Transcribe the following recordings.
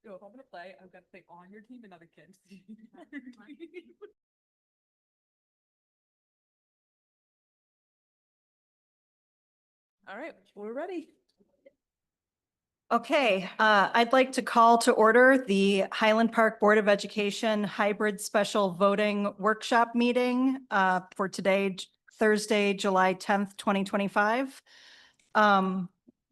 No, if I'm gonna play, I've got to play on your team and not against you. All right, we're ready. Okay, I'd like to call to order the Highland Park Board of Education Hybrid Special Voting Workshop Meeting for today, Thursday, July 10th, 2025.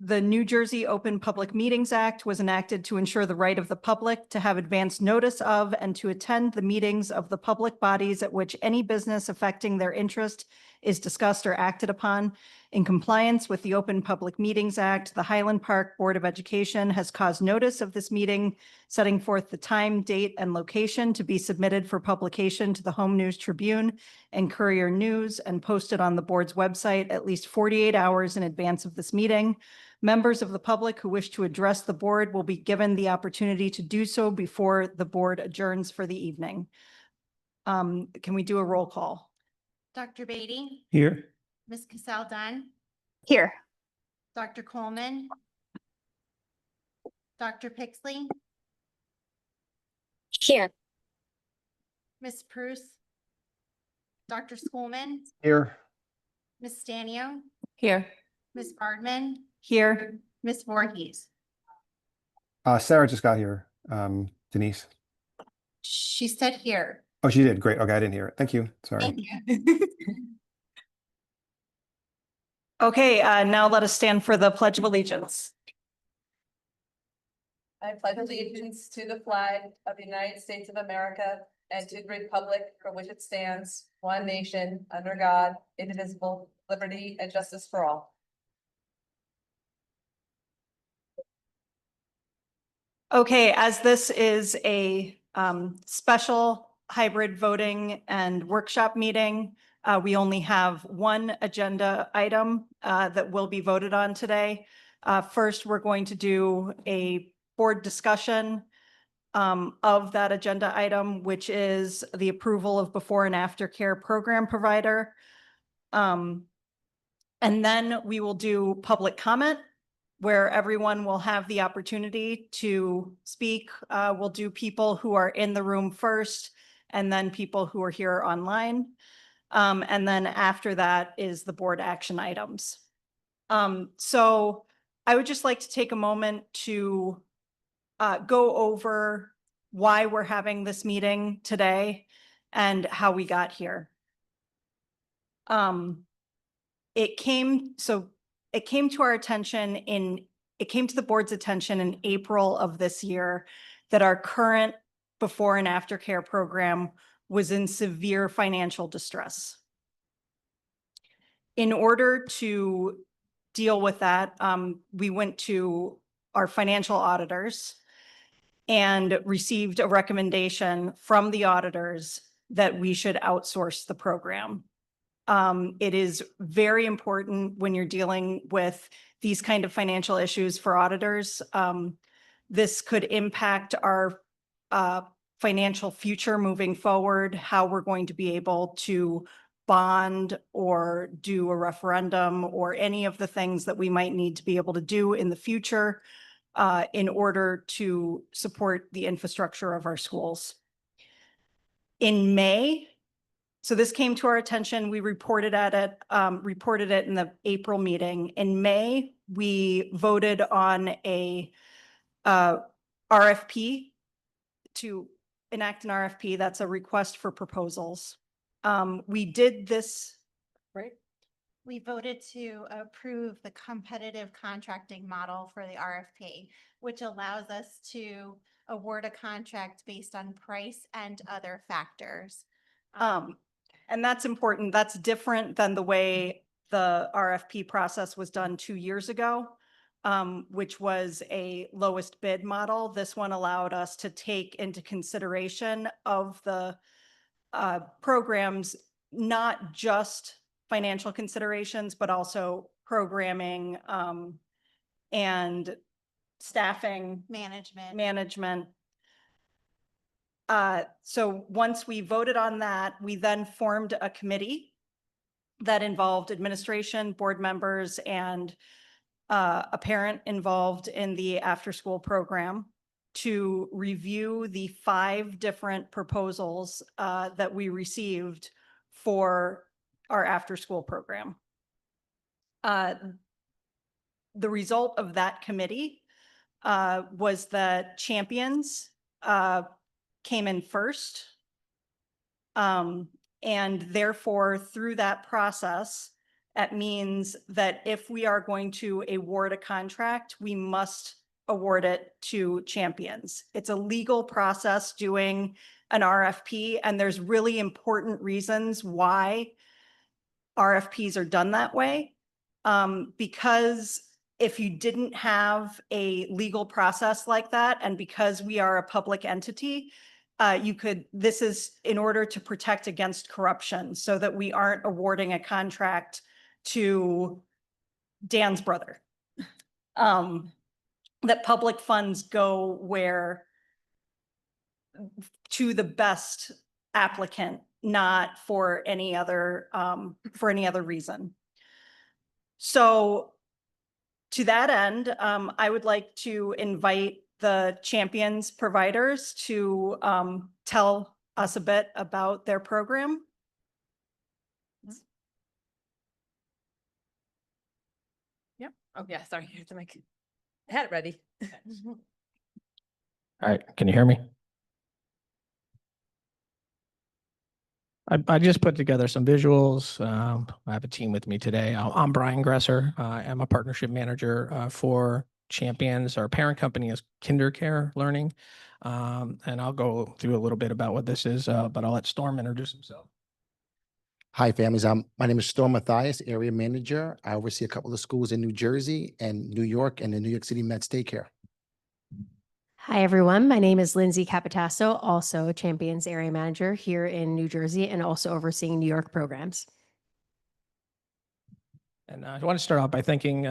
The New Jersey Open Public Meetings Act was enacted to ensure the right of the public to have advance notice of and to attend the meetings of the public bodies at which any business affecting their interest is discussed or acted upon. In compliance with the Open Public Meetings Act, the Highland Park Board of Education has caused notice of this meeting, setting forth the time, date, and location to be submitted for publication to the Home News Tribune and Courier News and posted on the board's website at least 48 hours in advance of this meeting. Members of the public who wish to address the board will be given the opportunity to do so before the board adjourns for the evening. Can we do a roll call? Dr. Beatty? Here. Ms. Cassell Dunn? Here. Dr. Coleman? Dr. Pixley? Here. Ms. Preuss? Dr. Schoolman? Here. Ms. Stanio? Here. Ms. Bardman? Here. Ms. Voorhees? Sarah just got here. Denise. She said here. Oh, she did. Great. Okay, I didn't hear it. Thank you. Sorry. Thank you. Okay, now let us stand for the Pledge of Allegiance. I pledge allegiance to the flag of the United States of America and to the republic for which it stands, one nation, under God, indivisible, liberty and justice for all. Okay, as this is a special hybrid voting and workshop meeting, we only have one agenda item that will be voted on today. First, we're going to do a board discussion of that agenda item, which is the approval of before and after care program provider. And then we will do public comment, where everyone will have the opportunity to speak. We'll do people who are in the room first, and then people who are here online. And then after that is the board action items. So I would just like to take a moment to go over why we're having this meeting today and how we got here. It came to our attention it came to the board's attention in April of this year that our current before and after care program was in severe financial distress. In order to deal with that, we went to our financial auditors and received a recommendation from the auditors that we should outsource the program. It is very important when you're dealing with these kind of financial issues for auditors. This could impact our financial future moving forward, how we're going to be able to bond or do a referendum or any of the things that we might need to be able to do in the future in order to support the infrastructure of our schools. In May, so this came to our attention, we reported it in the April meeting. In May, we voted on a RFP to enact an RFP. That's a request for proposals. We did this, right? We voted to approve the competitive contracting model for the RFP, which allows us to award a contract based on price and other factors. And that's important. That's different than the way the RFP process was done 2 years ago, which was a lowest bid model. This one allowed us to take into consideration of the programs, not just financial considerations, but also programming and staffing, management. So once we voted on that, we then formed a committee that involved administration, board members, and a parent involved in the after-school program. to review the 5 different proposals that we received for our after-school program. The result of that committee was that Champions came in first. And therefore, through that process, that means that if we are going to award a contract, we must award it to Champions. It's a legal process doing an RFP, and there's really important reasons why RFPs are done that way. Because if you didn't have a legal process like that, and because we are a public entity, this is in order to protect against corruption so that we aren't awarding a contract to Dan's brother. That public funds go to the best applicant, not for any other reason. So to that end, I would like to invite the Champions providers to tell us a bit about their program. Yep. Oh, yeah, sorry, here's the mic. I had it ready. All right, can you hear me? I just put together some visuals. I have a team with me today. I'm Brian Gresser. I'm a partnership manager for Champions. Our parent company is KinderCare Learning. And I'll go through a little bit about what this is, but I'll let Storm introduce himself. Hi, families. My name is Storm Matthias, area manager. I oversee a couple of schools in New Jersey and New York and the New York City Mets daycare. Hi, everyone. My name is Lindsay Capitasso, also Champions area manager here in New Jersey and also overseeing New York programs. And I want to start off by thanking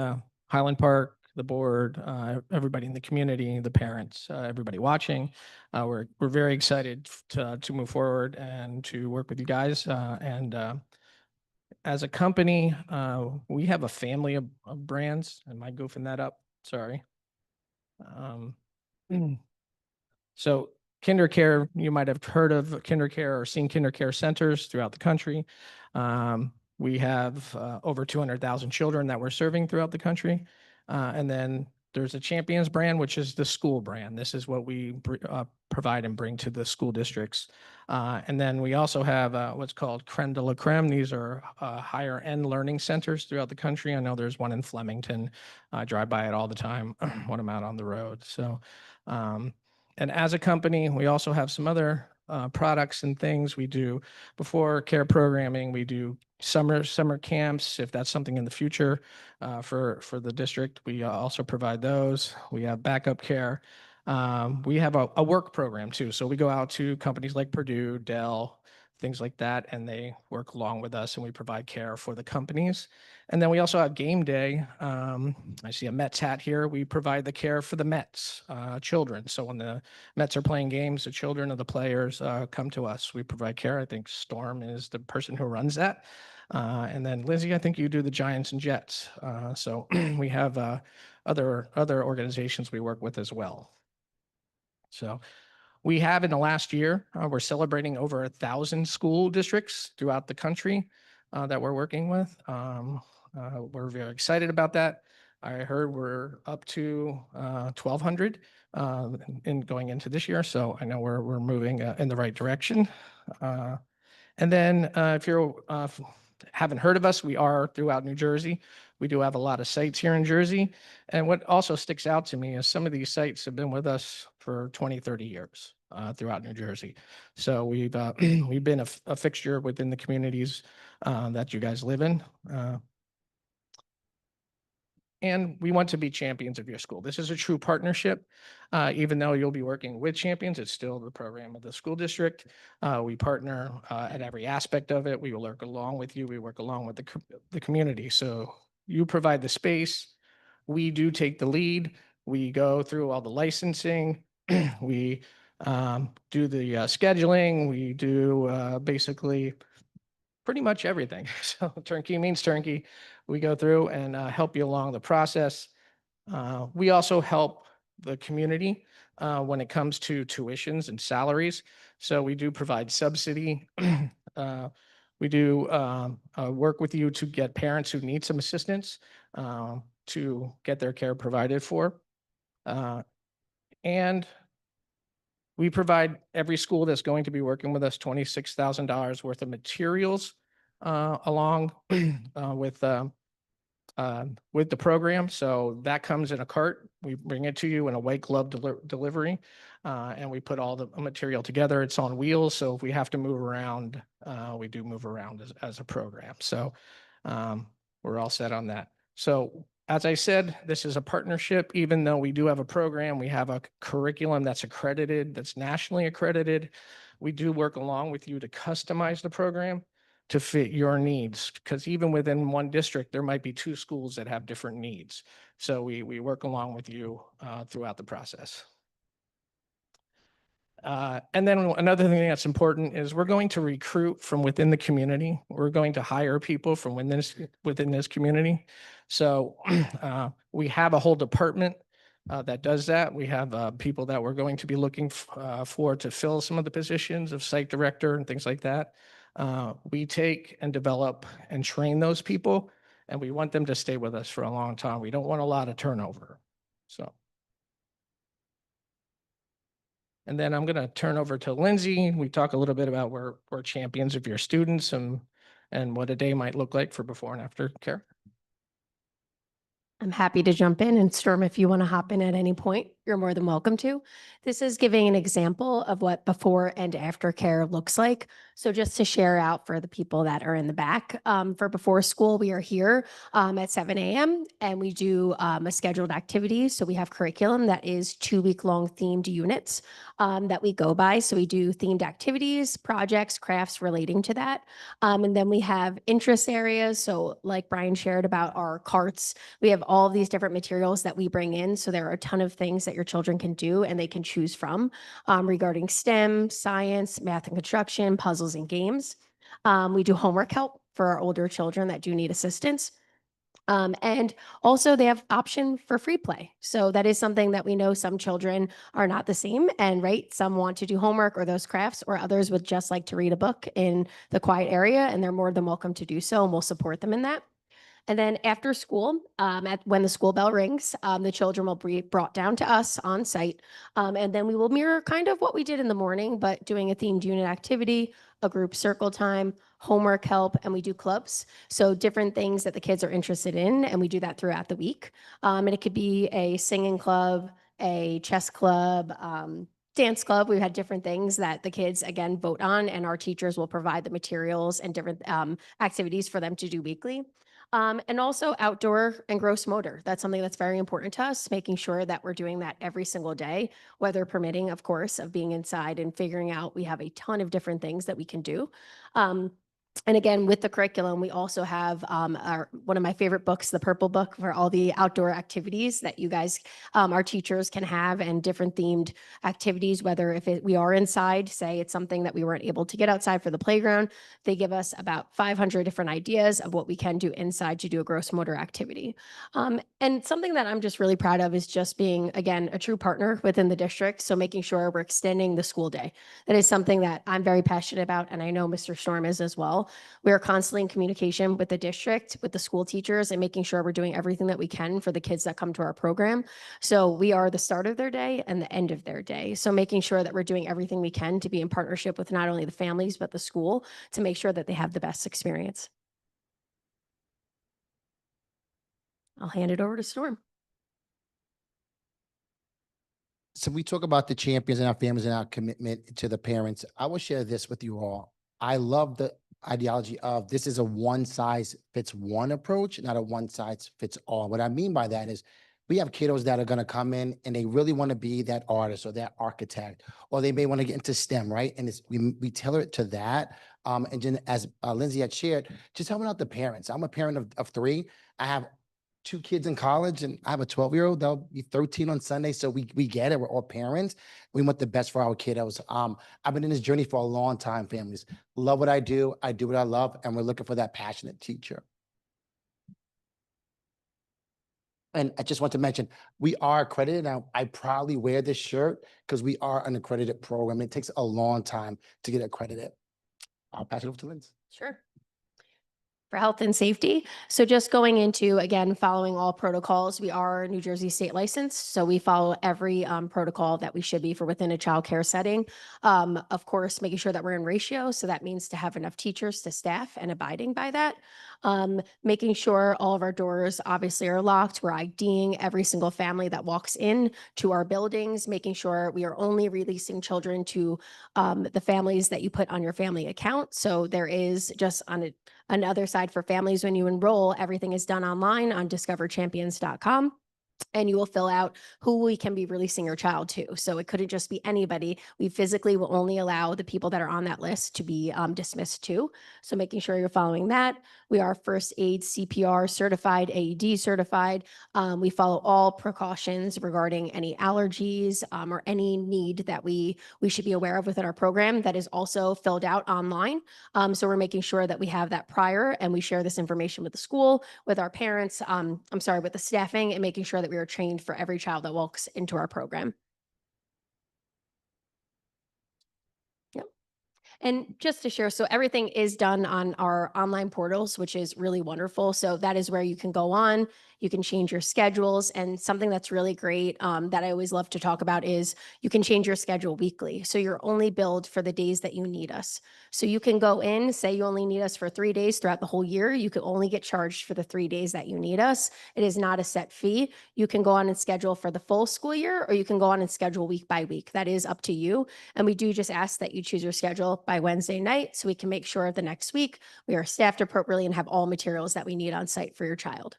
Highland Park, the board, everybody in the community, the parents, everybody watching. We're very excited to move forward and to work with you guys. As a company, we have a family of brands. Am I goofing that up? Sorry. So KinderCare, you might have heard of KinderCare or seen KinderCare centers throughout the country. We have over 200,000 children that we're serving throughout the country. And then there's a Champions brand, which is the school brand. This is what we provide and bring to the school districts. And then we also have what's called Creme de la Creme. These are higher end learning centers throughout the country. I know there's one in Flemington. I drive by it all the time when I'm out on the road. So, and as a company, we also have some other products and things. We do before care programming. We do summer camps, if that's something in the future for the district. We also provide those. We have backup care. We have a work program too. So we go out to companies like Purdue, Dell, things like that, and they work along with us and we provide care for the companies. And then we also have game day. I see a Mets hat here. We provide the care for the Mets children. So when the Mets are playing games, the children of the players come to us. We provide care. I think Storm is the person who runs that. And then Lindsay, I think you do the Giants and Jets. So we have other organizations we work with as well. So we have in the last year, we're celebrating over 1,000 school districts throughout the country that we're working with. We're very excited about that. I heard we're up to 1,200 in going into this year. So I know we're moving in the right direction. And then if you haven't heard of us, we are throughout New Jersey. We do have a lot of sites here in Jersey. And what also sticks out to me is some of these sites have been with us for 20, 30 years throughout New Jersey. So we've been a fixture within the communities that you guys live in. And we want to be champions of your school. This is a true partnership. Even though you'll be working with Champions, it's still the program of the school district. We partner at every aspect of it. We will work along with you. We work along with the community. So you provide the space. We do take the lead. We go through all the licensing. We do the scheduling. We do basically pretty much everything. So turnkey means turnkey. We go through and help you along the process. We also help the community when it comes to tuitions and salaries. So we do provide subsidy. We do work with you to get parents who need some assistance to get their care provided for. And we provide every school that's going to be working with us $26,000 worth of materials along with the program. So that comes in a cart. We bring it to you in a white glove delivery, and we put all the material together. It's on wheels. So if we have to move around, we do move around as a program. So we're all set on that. So as I said, this is a partnership. Even though we do have a program, we have a curriculum that's accredited, that's nationally accredited. We do work along with you to customize the program to fit your needs, because even within one district, there might be two schools that have different needs. So we work along with you throughout the process. And then another thing that's important is we're going to recruit from within the community. We're going to hire people from within this community. So we have a whole department that does that. We have people that we're going to be looking for to fill some of the positions of site director and things like that. We take and develop and train those people, and we want them to stay with us for a long time. We don't want a lot of turnover. So. And then I'm going to turn over to Lindsay. We talk a little bit about we're champions of your students and what a day might look like for before and after care. I'm happy to jump in, and Storm, if you want to hop in at any point, you're more than welcome to. This is giving an example of what before and after care looks like. So just to share out for the people that are in the back, for before school, we are here at 7 a.m. and we do a scheduled activity. So we have curriculum that is 2-week-long themed units that we go by. So we do themed activities, projects, crafts relating to that. And then we have interest areas. So like Brian shared about our carts, we have all of these different materials that we bring in. So there are a ton of things that your children can do and they can choose from regarding STEM, science, math and construction, puzzles and games. We do homework help for our older children that do need assistance. And also they have option for free play. So that is something that we know some children are not the same, and right, some want to do homework or those crafts, or others would just like to read a book in the quiet area, and they're more than welcome to do so, and we'll support them in that. And then after school, when the school bell rings, the children will be brought down to us on site. And then we will mirror kind of what we did in the morning, but doing a themed unit activity, a group circle time, homework help, and we do clubs. So different things that the kids are interested in, and we do that throughout the week. And it could be a singing club, a chess club, dance club. We've had different things that the kids, again, vote on, and our teachers will provide the materials and different activities for them to do weekly. And also outdoor and gross motor. That's something that's very important to us, making sure that we're doing that every single day, weather permitting, of course, of being inside and figuring out we have a ton of different things that we can do. And again, with the curriculum, we also have one of my favorite books, the Purple Book, for all the outdoor activities that you guys, our teachers can have, and different themed activities, whether if we are inside, say it's something that we weren't able to get outside for the playground, they give us about 500 different ideas of what we can do inside to do a gross motor activity. And something that I'm just really proud of is just being, again, a true partner within the district. So making sure we're extending the school day. That is something that I'm very passionate about, and I know Mr. Storm is as well. We are constantly in communication with the district, with the school teachers, and making sure we're doing everything that we can for the kids that come to our program. So we are the start of their day and the end of their day. So making sure that we're doing everything we can to be in partnership with not only the families, but the school to make sure that they have the best experience. I'll hand it over to Storm. So we talk about the champions and our families and our commitment to the parents. I will share this with you all. I love the ideology of this is a one size fits one approach, not a one size fits all. What I mean by that is we have kiddos that are going to come in and they really want to be that artist or that architect, or they may want to get into STEM, right? And we tailor it to that. And then as Lindsay had shared, just helping out the parents. I'm a parent of 3. I have 2 kids in college, and I have a 12-year-old. They'll be 13 on Sunday. So we get it. We're all parents. We want the best for our kiddos. I've been in this journey for a long time, families. Love what I do what I love, and we're looking for that passionate teacher. And I just want to mention, we are accredited. Now, I proudly wear this shirt because we are an accredited program. It takes a long time to get accredited. I'll pass it over to Linz. Sure. For health and safety. So just going into, again, following all protocols, we are New Jersey state licensed. So we follow every protocol that we should be for within a childcare setting. Of course, making sure that we're in ratio. So that means to have enough teachers to staff and abiding by that. Making sure all of our doors obviously are locked. We're IDing every single family that walks in to our buildings, making sure we are only releasing children to the families that you put on your family account. So there is just on another side for families, when you enroll, everything is done online on discoverchampions.com. And you will fill out who we can be releasing your child to. So it couldn't just be anybody. We physically will only allow the people that are on that list to be dismissed too. So making sure you're following that. We are first aid, CPR certified, AED certified. We follow all precautions regarding any allergies or any need that we should be aware of within our program. That is also filled out online. So we're making sure that we have that prior, and we share this information with the school, with our parents, with the staffing, and making sure that we are trained for every child that walks into our program. Yep. And just to share, so everything is done on our online portals, which is really wonderful. So that is where you can go on, you can change your schedules. And something that's really great that I always love to talk about is you can change your schedule weekly. So you're only billed for the days that you need us. So you can go in, say you only need us for 3 days throughout the whole year. You can only get charged for the 3 days that you need us. It is not a set fee. You can go on and schedule for the full school year, or you can go on and schedule week by week. That is up to you. And we do just ask that you choose your schedule by Wednesday night so we can make sure the next week we are staffed appropriately and have all materials that we need on site for your child.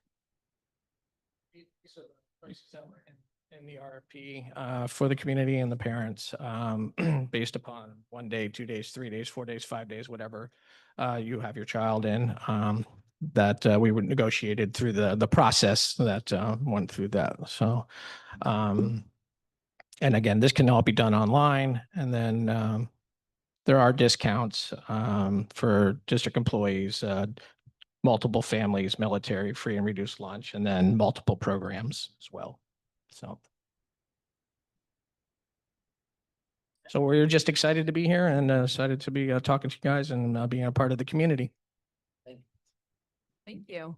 In the RFP for the community and the parents, based upon 1 day, 2 days, 3 days, 4 days, 5 days, whatever you have your child in, that we were negotiated through the process that went through that. So, and again, this can all be done online, and then there are discounts for district employees, multiple families, military, free and reduced lunch, and then multiple programs as well. So we're just excited to be here and excited to be talking to you guys and being a part of the community. Thank you.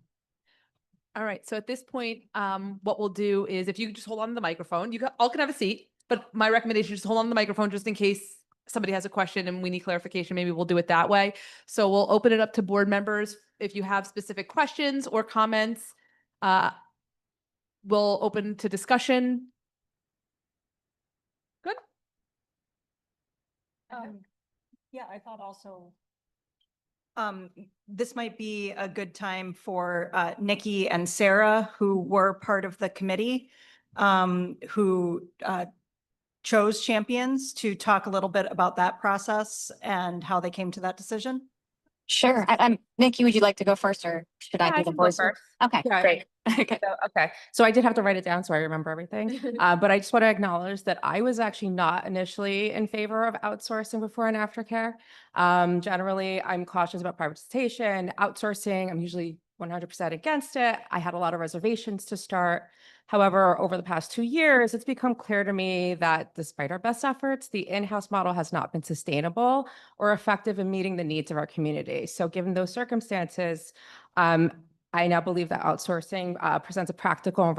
All right. So at this point, what we'll do is if you could just hold on to the microphone, all can have a seat, but my recommendation is just hold on to the microphone just in case somebody has a question and we need clarification. Maybe we'll do it that way. So we'll open it up to board members. If you have specific questions or comments, we'll open to discussion. Good. Yeah, I thought also this might be a good time for Nikki and Sarah, who were part of the committee, who chose champions, to talk a little bit about that process and how they came to that decision. Sure. I'm Nikki, would you like to go first, or should I Yeah, do I the can go voice? first. Okay, Yeah. great. Okay. Okay. So I did have to write it down so I remember everything. But I just want to acknowledge that I was actually not initially in favor of outsourcing before and after care. Generally, I'm cautious about privatization, outsourcing. I'm usually 100% against it. I had a lot of reservations to start. However, over the past 2 years, it's become clear to me that despite our best efforts, the in-house model has not been sustainable or effective in meeting the needs of our community. So given those circumstances, I now believe that outsourcing presents a practical and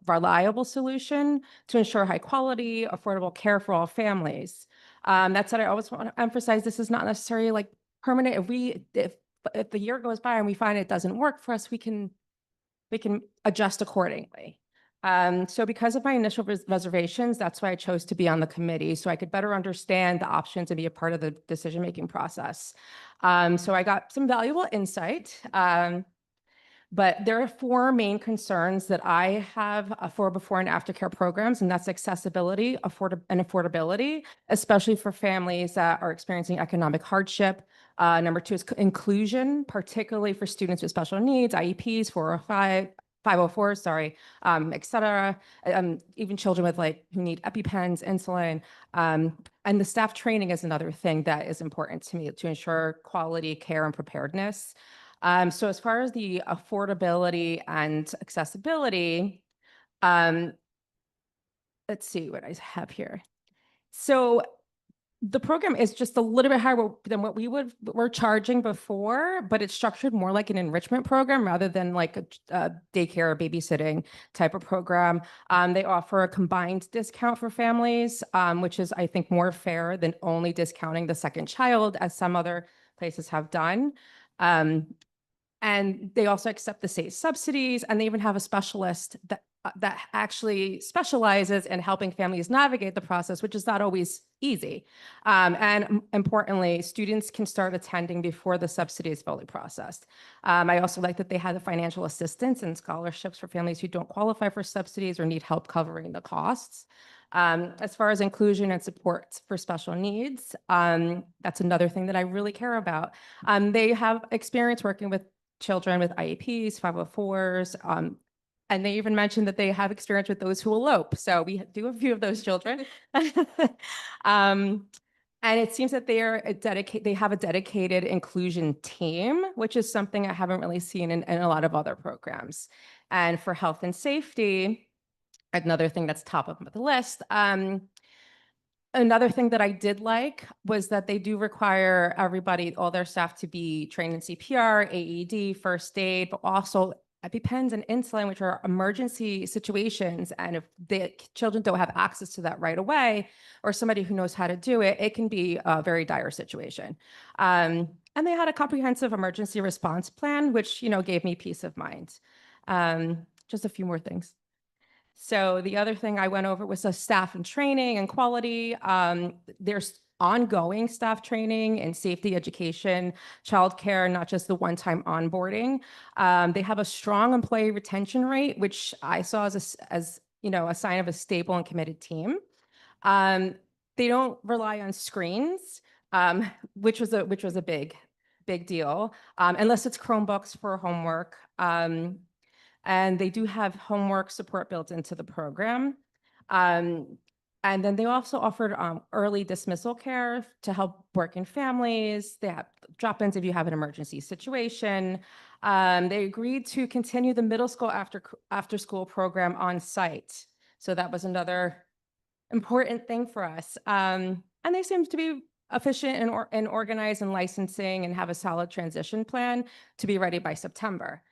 reliable solution to ensure high quality, affordable care for all families. That said, I always want to emphasize this is not necessarily like permanent. If the year goes by and we find it doesn't work for us, we can adjust accordingly. So because of my initial reservations, that's why I chose to be on the committee, so I could better understand the options and be a part of the decision-making process. So I got some valuable insight. But there are 4 main concerns that I have for before and after care programs, and that's accessibility, and affordability, especially for families that are experiencing economic hardship. Number 2 is inclusion, particularly for students with special needs, IEPs, 405, 504, sorry, et cetera. Even children with who need EpiPens, insulin. And the staff training is another thing that is important to me to ensure quality care and preparedness. So as far as the affordability and accessibility, Let's see what I have here. So the program is just a little bit higher than what we're charging before, but it's structured more like an enrichment program rather than like a daycare or babysitting type of program. They offer a combined discount for families, which is, I think, more fair than only discounting the second child, as some other places have done. And they also accept the state subsidies, and they even have a specialist that actually specializes in helping families navigate the process, which is not always easy. And importantly, students can start attending before the subsidy is fully processed. I also like that they have the financial assistance and scholarships for families who don't qualify for subsidies or need help covering the costs. As far as inclusion and support for special needs, that's another thing that I really care about. They have experience working with children with IEPs, 504s, and they even mentioned that they have experience with those who elope. So we do a few of those children. And it seems that they have a dedicated inclusion team, which is something I haven't really seen in a lot of other programs. And for health and safety, another thing that's top of the list, another thing that I did like was that they do require everybody, all their staff, to be trained in CPR, AED, first aid, but also EpiPens and insulin, which are emergency situations. And if the children don't have access to that right away, or somebody who knows how to do it, it can be a very dire situation. And they had a comprehensive emergency response plan, which, gave me peace of mind. Just a few more things. So the other thing I went over was the staff and training and quality. There's ongoing staff training and safety education, childcare, not just the one-time onboarding. They have a strong employee retention rate, which I saw as a sign of a stable and committed team. They don't rely on screens, which was a big deal, unless it's Chromebooks for homework. And they do have homework support built into the program. And then they also offered early dismissal care to help working families. They have drop-ins if you have an emergency situation. They agreed to continue the middle school after school program on site. So that was another important thing for us. And they seem to be efficient and organized in licensing and have a solid transition plan to be ready by September.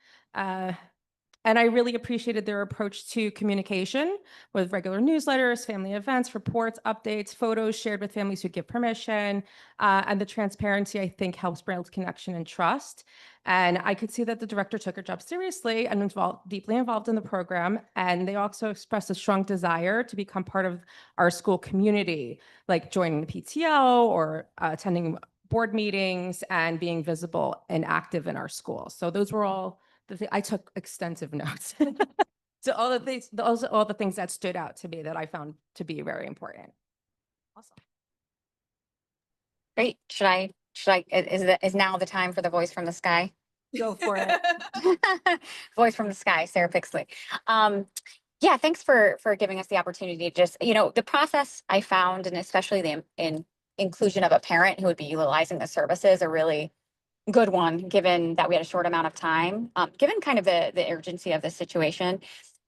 And I really appreciated their approach to communication with regular newsletters, family events, reports, updates, photos shared with families who give permission. And the transparency, I think, helps build connection and trust. And I could see that the director took her job seriously and deeply involved in the program. And they also expressed a strong desire to become part of our school community, like joining the PTO or attending board meetings and being visible and active in our school. So those were all I took extensive notes. So all the things that stood out to me that I found to be very important. Awesome. Great. Is now the time for the voice from the sky? Go for it. Voice from the sky, Sarah Pixley. Yeah, thanks for giving us the opportunity to just, the process I found, and especially the inclusion of a parent who would be utilizing the services, are really good one, given that we had a short amount of time, given kind of the urgency of the situation.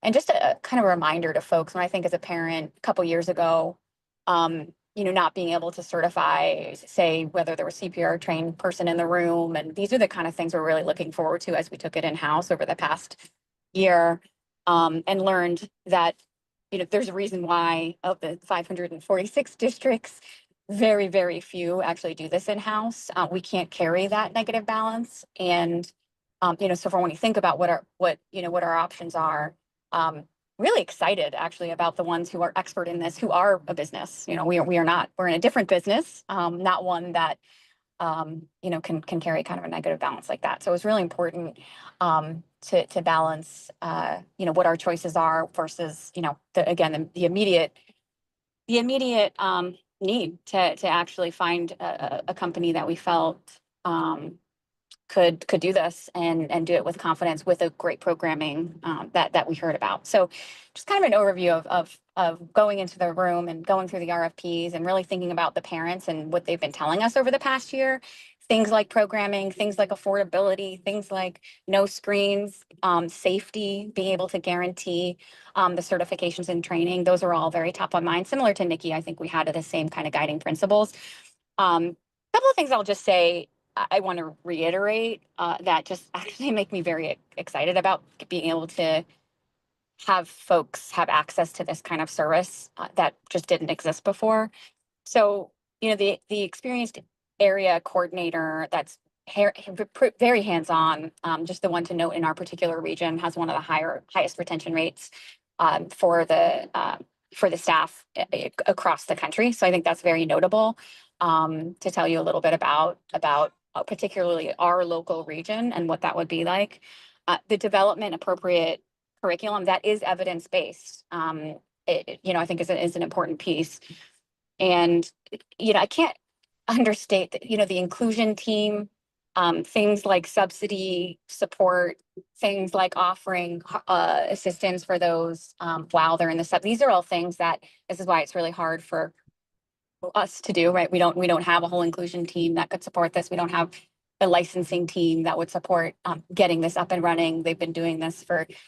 And just a kind of a reminder to folks, when I think as a parent a couple years ago, not being able to certify, say, whether there was CPR trained person in the room. And these are the kind of things we're really looking forward to as we took it in-house over the past year, and learned that, there's a reason why of the 546 districts, very, very few actually do this in-house. We can't carry that negative balance. And, so for when you think about what our options are, really excited actually about the ones who are expert in this, who are a business. We are not, we're in a different business, not one that, can carry kind of a negative balance like that. So it's really important to balance, what our choices are versus, the immediate need to actually find a company that we felt could do this and do it with confidence, with a great programming that we heard about. So just kind of an overview of going into the room and going through the RFPs and really thinking about the parents and what they've been telling us over the past year. things like programming, things like affordability, things like no screens, safety, being able to guarantee the certifications and training. Those are all very top of mind. Similar to Nikki, I think we had the same kind of guiding principles. Couple of things I'll just say. I want to reiterate that just actually make me very excited about being able to have folks have access to this kind of service that just didn't exist before. So, the experienced area coordinator that's very hands-on, just the one to note in our particular region, has one of the highest retention rates for the staff across the country. So I think that's very notable to tell you a little bit about particularly our local region and what that would be like. The development appropriate curriculum that is evidence-based, I think is an important piece. And, I can't understate that, the inclusion team, things like subsidy support, things like offering assistance for those while they're in the these are all things that, this is why it's really hard for us to do, right? We don't have a whole inclusion team that could support this. We don't have a licensing team that would support getting this up and running. They've been doing this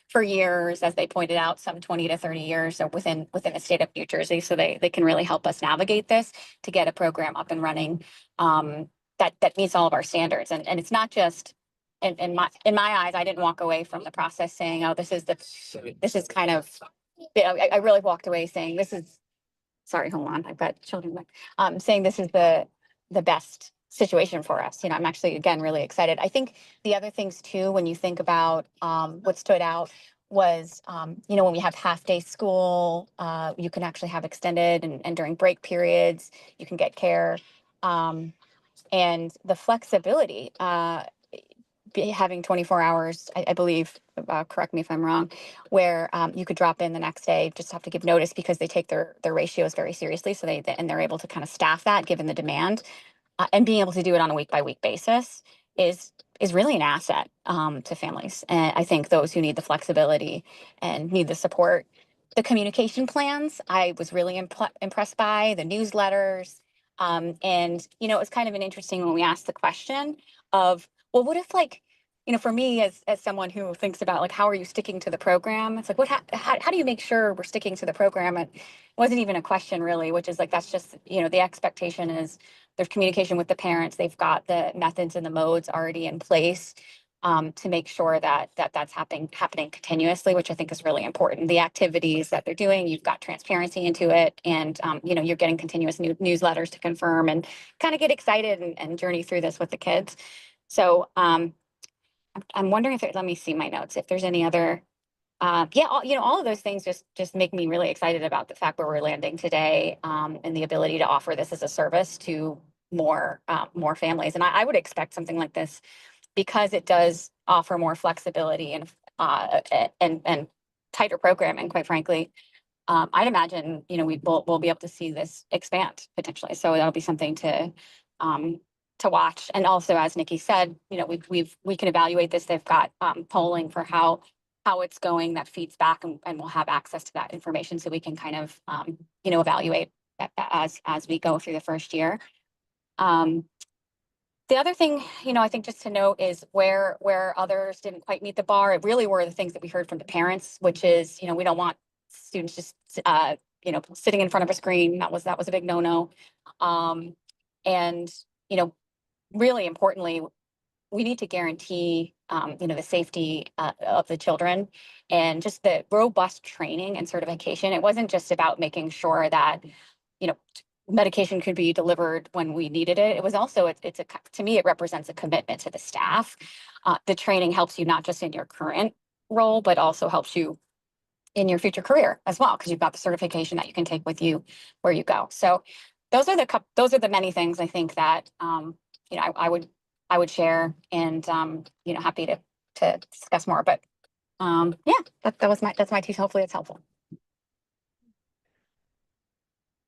for years, as they pointed out, some 20 to 30 years within the state of New Jersey. So they can really help us navigate this to get a program up and running that meets all of our standards. And it's not just in my eyes. I didn't walk away from the process saying, oh, this is kind of, I really walked away saying this is, sorry, hold on, I've got children, saying this is the best situation for us. I'm actually, again, really excited. I think the other things too, when you think about what stood out was, when we have half-day school, you can actually have extended and during break periods, you can get care. And the flexibility, having 24 hours, I believe, correct me if I'm wrong, where you could drop in the next day, just have to give notice because they take their ratios very seriously. So they're able to kind of staff that given the demand, and being able to do it on a week by week basis is really an asset to families. And I think those who need the flexibility and need the support, the communication plans, I was really impressed by the newsletters. And, it was kind of an interesting when we asked the question of, well, what if for me as someone who thinks about how are you sticking to the program? It's like, how do you make sure we're sticking to the program? It wasn't even a question really, which is that's just, the expectation is there's communication with the parents. They've got the methods and the modes already in place to make sure that's happening continuously, which I think is really important. The activities that they're doing, you've got transparency into it, and you're getting continuous newsletters to confirm and kind of get excited and journey through this with the kids. So I'm wondering if let me see my notes, if there's any other, all of those things just make me really excited about the fact where we're landing today, and the ability to offer this as a service to more families. And I would expect something like this, because it does offer more flexibility and tighter programming, quite frankly. I'd imagine, we'll be able to see this expand potentially. So that'll be something to watch. And also, as Nikki said, we can evaluate this. They've got polling for how it's going that feeds back, and we'll have access to that information so we can kind of, evaluate as we go through the first year. The other thing, I think just to note is where others didn't quite meet the bar, it really were the things that we heard from the parents, which is, we don't want students just, sitting in front of a screen. That was a big no-no. And, really importantly, we need to guarantee, the safety of the children and just the robust training and certification. It wasn't just about making sure that, medication could be delivered when we needed it. It was also, to me, it represents a commitment to the staff. The training helps you not just in your current role, but also helps you in your future career as well, because you've got the certification that you can take with you where you go. So those are the many things I think that, I would share, and, happy to discuss more, but, that's my piece. Hopefully it's helpful.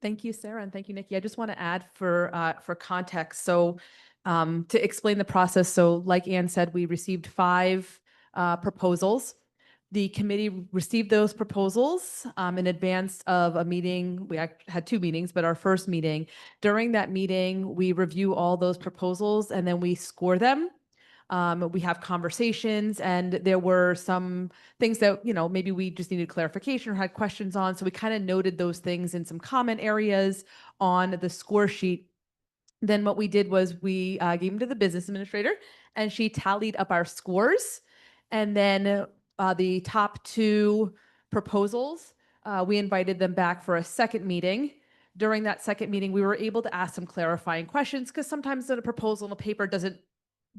Thank you, Sarah, and thank you, Nikki. I just want to add for context. So to explain the process, so like Anne said, we received 5 proposals The committee received those proposals in advance of a meeting. We had two meetings, but our first meeting, during that meeting, we review all those proposals and then we score them. We have conversations, and there were some things that, maybe we just needed clarification or had questions on. So we kind of noted those things in some comment areas on the score sheet. Then what we did was we gave them to the business administrator, and she tallied up our scores. And then the top two proposals, we invited them back for a second meeting. During that second meeting, we were able to ask some clarifying questions, because sometimes a proposal in a paper doesn't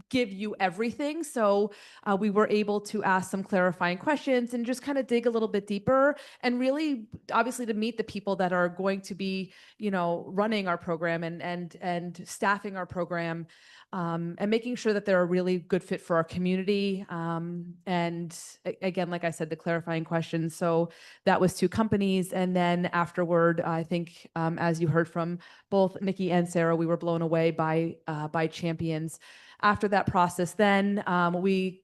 give you everything. So we were able to ask some clarifying questions and just kind of dig a little bit deeper, and really, obviously, to meet the people that are going to be, running our program and staffing our program, and making sure that they're a really good fit for our community. And again, like I said, the clarifying questions. So that was two companies. And then afterward, I think, as you heard from both Nikki and Sarah, we were blown away by Champions. After that process, then we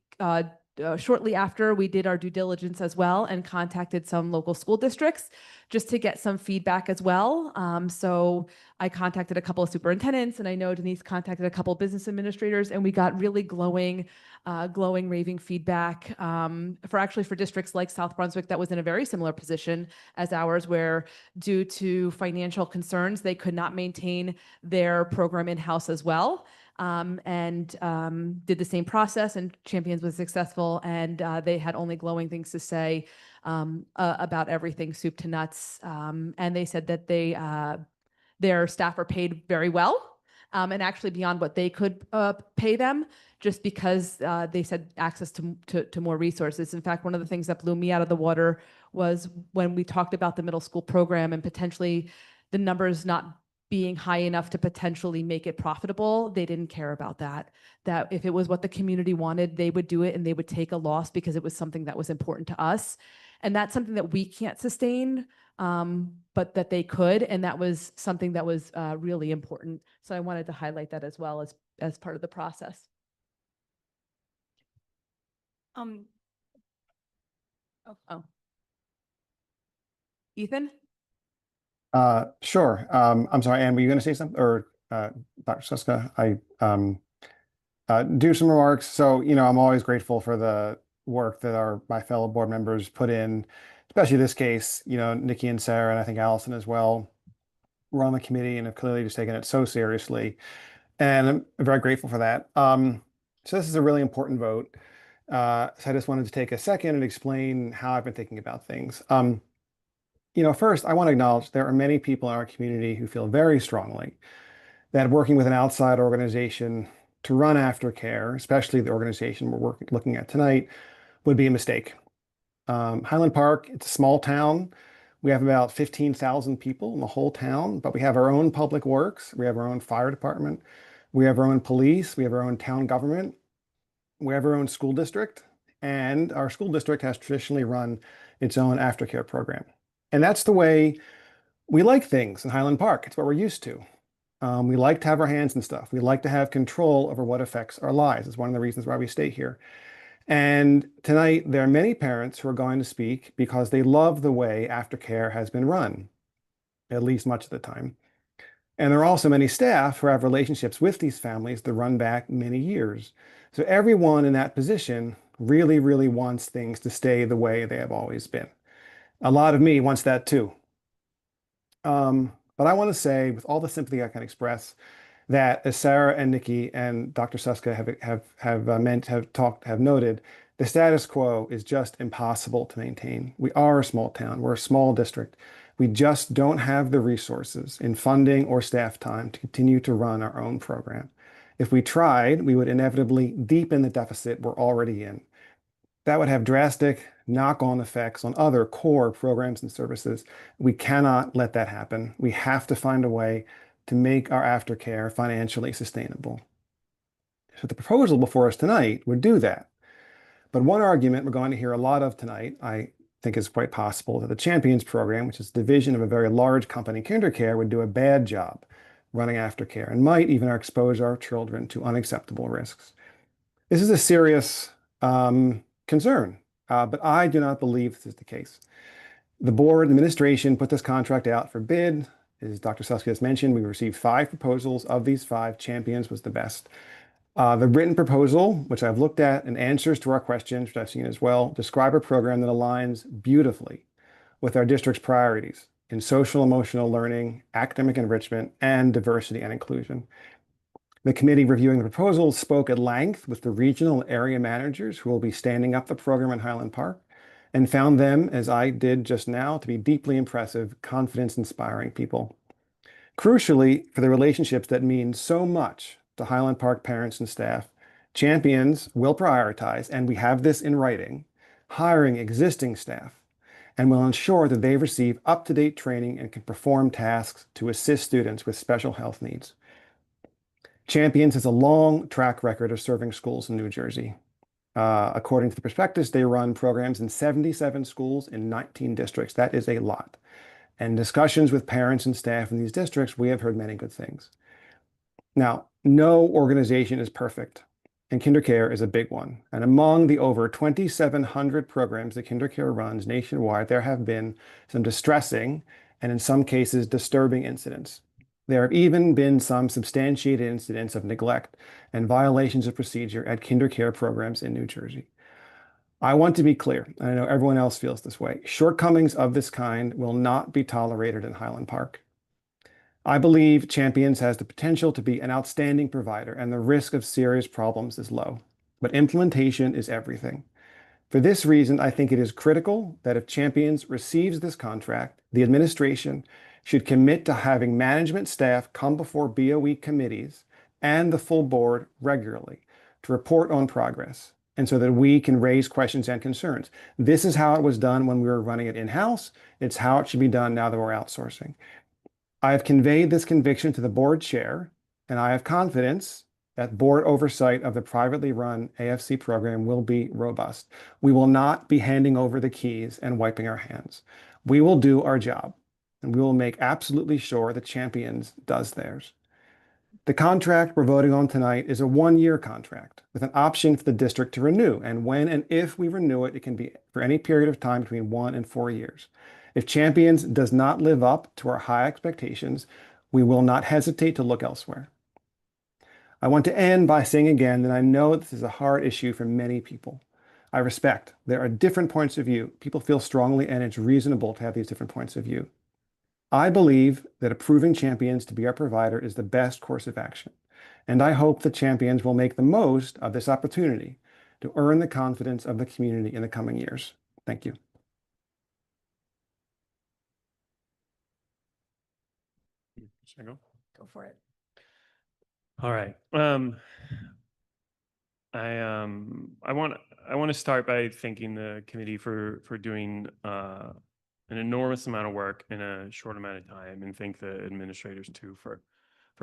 shortly after, we did our due diligence as well and contacted some local school districts just to get some feedback as well. So I contacted a couple of superintendents, and I know Denise contacted a couple of business administrators, and we got really glowing, raving feedback for districts like South Brunswick that was in a very similar position as ours, where due to financial concerns, they could not maintain their program in-house as well. And did the same process, and Champions was successful, and they had only glowing things to say about everything, soup to nuts. And they said that their staff are paid very well, and actually beyond what they could pay them, just because they said access to more resources. In fact, one of the things that blew me out of the water was when we talked about the middle school program and potentially the numbers not being high enough to potentially make it profitable. They didn't care about that. That if it was what the community wanted, they would do it, and they would take a loss because it was something that was important to us. And that's something that we can't sustain, but that they could. And that was something that was really important. So I wanted to highlight that as well as part of the process. Ethan? Sure. I'm sorry, Anne, were you going to say something, or Dr. Suska? I do some remarks. So, I'm always grateful for the work that my fellow board members put in, especially this case. Nikki and Sarah, and I think Allison as well, were on the committee and have clearly just taken it so seriously. And I'm very grateful for that. So this is a really important vote. So I just wanted to take a second and explain how I've been thinking about things. First, I want to acknowledge there are many people in our community who feel very strongly that working with an outside organization to run aftercare, especially the organization we're looking at tonight, would be a mistake. Highland Park, it's a small town. We have about 15,000 people in the whole town, but we have our own public works. We have our own fire department. We have our own police. We have our own town government. We have our own school district. And our school district has traditionally run its own aftercare program. And that's the way we like things in Highland Park. It's what we're used to. We like to have our hands in stuff. We like to have control over what affects our lives. It's one of the reasons why we stay here. And tonight, there are many parents who are going to speak because they love the way aftercare has been run, at least much of the time. And there are also many staff who have relationships with these families that run back many years. So everyone in that position really, really wants things to stay the way they have always been. A lot of me wants that too. But I want to say, with all the sympathy I can express, that as Sarah and Nikki and Dr. Suska have noted, the status quo is just impossible to maintain. We are a small town. We're a small district. We just don't have the resources in funding or staff time to continue to run our own program. If we tried, we would inevitably deepen the deficit we're already in. That would have drastic knock-on effects on other core programs and services. We cannot let that happen. We have to find a way to make our aftercare financially sustainable. So the proposal before us tonight would do that. But one argument we're going to hear a lot of tonight, I think is quite possible, that the Champions program, which is a division of a very large company, KinderCare, would do a bad job running aftercare and might even expose our children to unacceptable risks. This is a serious concern. but I do not believe this is the case. The board administration put this contract out for bid. As Dr. Suska has mentioned, we received 5 proposals. Of these 5, Champions was the best. The written proposal, which I've looked at, and answers to our questions, which I've seen as well, describe a program that aligns beautifully with our district's priorities in social emotional learning, academic enrichment, and diversity and inclusion. The committee reviewing the proposals spoke at length with the regional area managers who will be standing up the program in Highland Park, and found them, as I did just now, to be deeply impressive, confidence-inspiring people. Crucially, for the relationships that mean so much to Highland Park parents and staff, Champions will prioritize, and we have this in writing, hiring existing staff, and will ensure that they receive up-to-date training and can perform tasks to assist students with special health needs. Champions has a long track record of serving schools in New Jersey. According to the prospectus, they run programs in 77 schools in 19 districts. That is a lot. And discussions with parents and staff in these districts, we have heard many good things. Now, no organization is perfect, and KinderCare is a big one. And among the over 2,700 programs that KinderCare runs nationwide, there have been some distressing and in some cases disturbing incidents. There have even been some substantiated incidents of neglect and violations of procedure at KinderCare programs in New Jersey. I want to be clear, and I know everyone else feels this way. Shortcomings of this kind will not be tolerated in Highland Park. I believe Champions has the potential to be an outstanding provider, and the risk of serious problems is low. But implementation is everything. For this reason, I think it is critical that if Champions receives this contract, the administration should commit to having management staff come before BOE committees and the full board regularly to report on progress, and so that we can raise questions and concerns. This is how it was done when we were running it in-house. It's how it should be done now that we're outsourcing. I have conveyed this conviction to the board chair, and I have confidence that board oversight of the privately run AFC program will be robust. We will not be handing over the keys and wiping our hands. We will do our job, and we will make absolutely sure that Champions does theirs. The contract we're voting on tonight is a 1-year contract with an option for the district to renew. And when and if we renew it, it can be for any period of time between 1 and 4 years. If Champions does not live up to our high expectations, we will not hesitate to look elsewhere. I want to end by saying again that I know this is a hard issue for many people. I respect there are different points of view. People feel strongly, and it's reasonable to have these different points of view. I believe that approving Champions to be our provider is the best course of action, and I hope that Champions will make the most of this opportunity to earn the confidence of the community in the coming years. Thank you. Should I go? Go for it. All right. I want to start by thanking the committee for doing an enormous amount of work in a short amount of time, and thank the administrators too for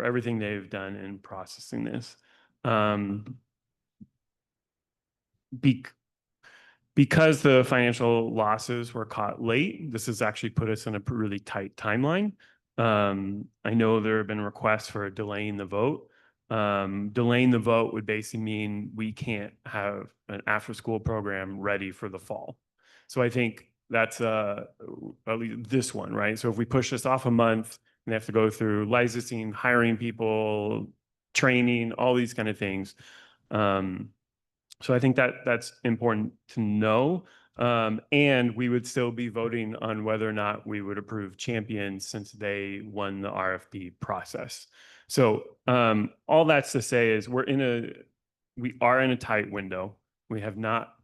everything they've done in processing this. Because the financial losses were caught late, this has actually put us in a really tight timeline. I know there have been requests for delaying the vote. Delaying the vote would basically mean we can't have an after-school program ready for the fall. So I think that's at least this one, right? So if we push this off a month, and they have to go through licensing, hiring people, training, all these kind of things. So I think that's important to know. And we would still be voting on whether or not we would approve Champions since they won the RFP process. So all that's to say is we are in a tight window. We have not,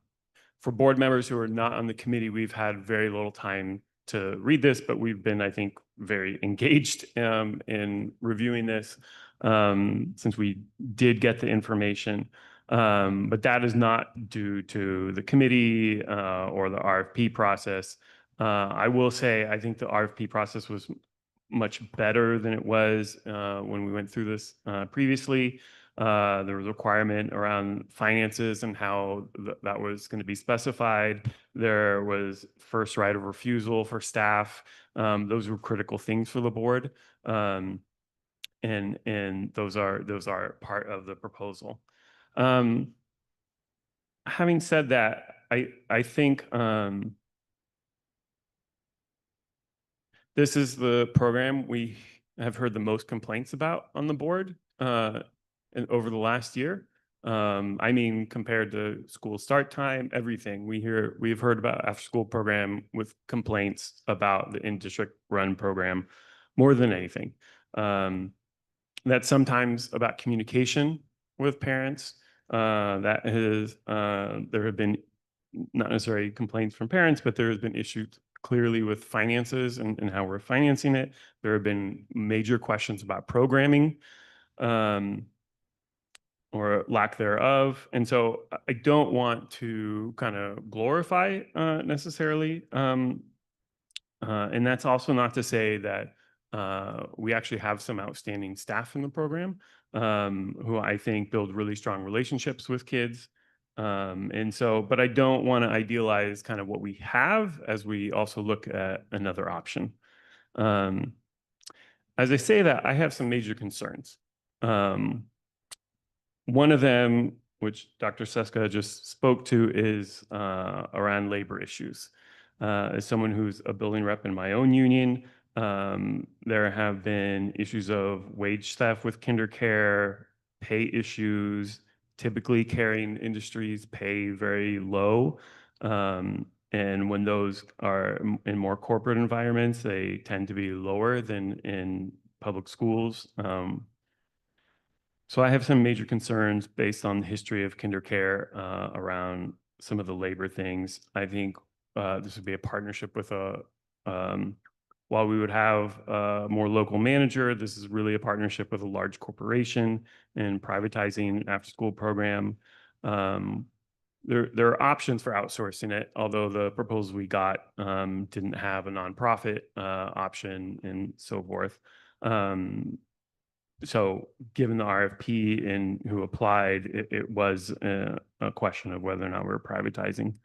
for board members who are not on the committee, we've had very little time to read this, but we've been, I think, very engaged in reviewing this since we did get the information. But that is not due to the committee or the RFP process. I will say, I think the RFP process was much better than it was when we went through this previously. There was a requirement around finances and how that was going to be specified. There was first right of refusal for staff. Those were critical things for the board. And those are part of the proposal. Having said that, I think this is the program we have heard the most complaints about on the board and over the last year. I mean, compared to school start time, everything we've heard about after school program with complaints about the in-district run program more than anything. That's sometimes about communication with parents. There have been not necessarily complaints from parents, but there has been issues clearly with finances and how we're financing it. There have been major questions about programming or lack thereof. And so I don't want to kind of glorify necessarily. And that's also not to say that we actually have some outstanding staff in the program who I think build really strong relationships with kids. And so, but I don't want to idealize kind of what we have as we also look at another option. As I say that, I have some major concerns. One of them, which Dr. Seska just spoke to, is around labor issues. As someone who's a building rep in my own union, there have been issues of wage theft with kinder care, pay issues. Typically, caring industries pay very low. And when those are in more corporate environments, they tend to be lower than in public schools. So I have some major concerns based on the history of kinder care around some of the labor things. I think this would be a partnership with while we would have a more local manager, this is really a partnership with a large corporation and privatizing an after-school program. There are options for outsourcing it, although the proposal we got didn't have a nonprofit option and so forth. So given the RFP and who applied, it was a question of whether or not we're privatizing.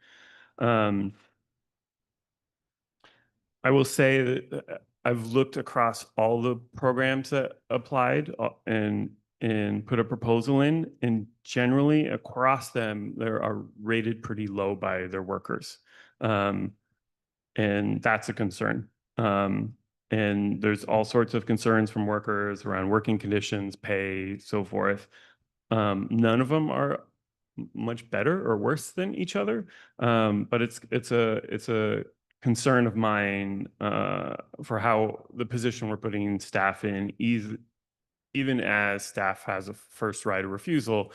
I will say that I've looked across all the programs that applied and put a proposal in, and generally across them, they are rated pretty low by their workers. And that's a concern. And there's all sorts of concerns from workers around working conditions, pay, so forth. None of them are much better or worse than each other, but it's a concern of mine for how the position we're putting staff in, even as staff has a first right of refusal.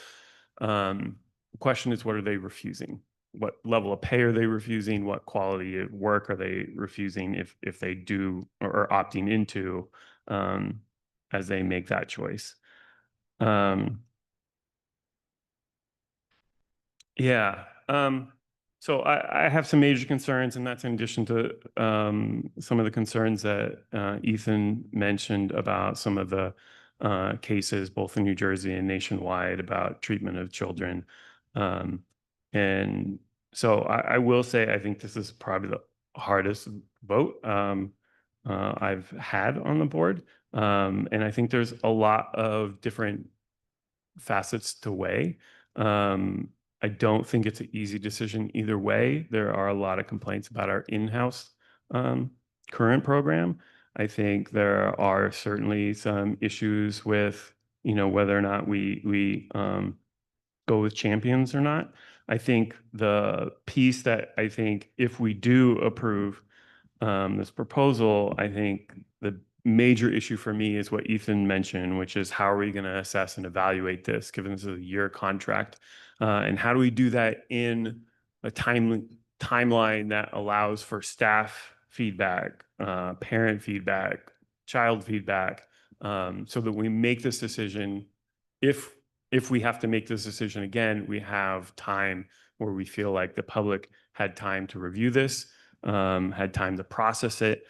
The question is, what are they refusing? What level of pay are they refusing? What quality of work are they refusing if they do or opting into as they make that choice? Yeah. So I have some major concerns, and that's in addition to some of the concerns that Ethan mentioned about some of the cases, both in New Jersey and nationwide, about treatment of children. And so I will say, I think this is probably the hardest vote I've had on the board. And I think there's a lot of different facets to weigh. I don't think it's an easy decision either way. There are a lot of complaints about our in-house current program. I think there are certainly some issues with, whether or not we go with champions or not. I think the piece that I think if we do approve this proposal, I think the major issue for me is what Ethan mentioned, which is how are we going to assess and evaluate this, given this is a year contract, and how do we do that in a timeline that allows for staff feedback, parent feedback, child feedback, so that we make this decision. If we have to make this decision again, we have time where we feel like the public had time to review this, had time to process it,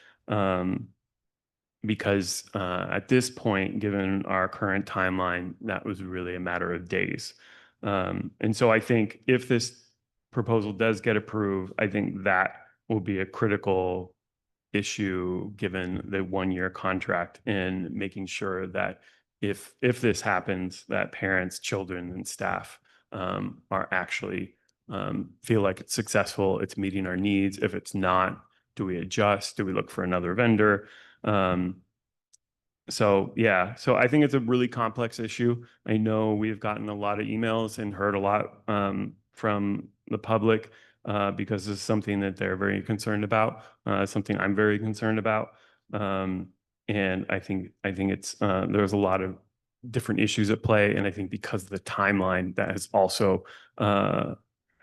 because at this point, given our current timeline, that was really a matter of days. And so I think if this proposal does get approved, I think that will be a critical issue given the one-year contract, and making sure that if this happens, that parents, children, and staff are actually feel like it's successful, it's meeting our needs. If it's not, do we adjust? Do we look for another vendor? So yeah, so I think it's a really complex issue. I know we've gotten a lot of emails and heard a lot from the public because this is something that they're very concerned about, something I'm very concerned about. And I think it's there's a lot of different issues at play. And I think because of the timeline, that has also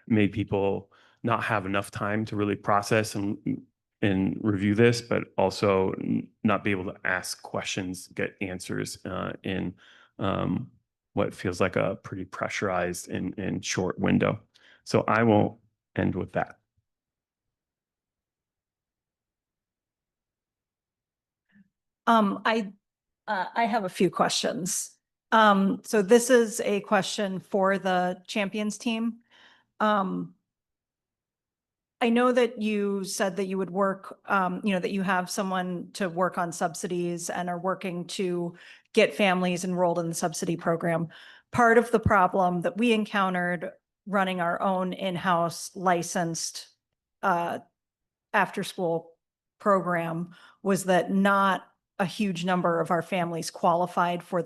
made people not have enough time to really process and review this, but also not be able to ask questions, get answers in what feels like a pretty pressurized and short window. So I will end with that. I have a few questions. So this is a question for the champions team. I know that you said that you would work, that you have someone to work on subsidies and are working to get families enrolled in the subsidy program. Part of the problem that we encountered running our own in-house licensed after-school program was that not a huge number of our families qualified for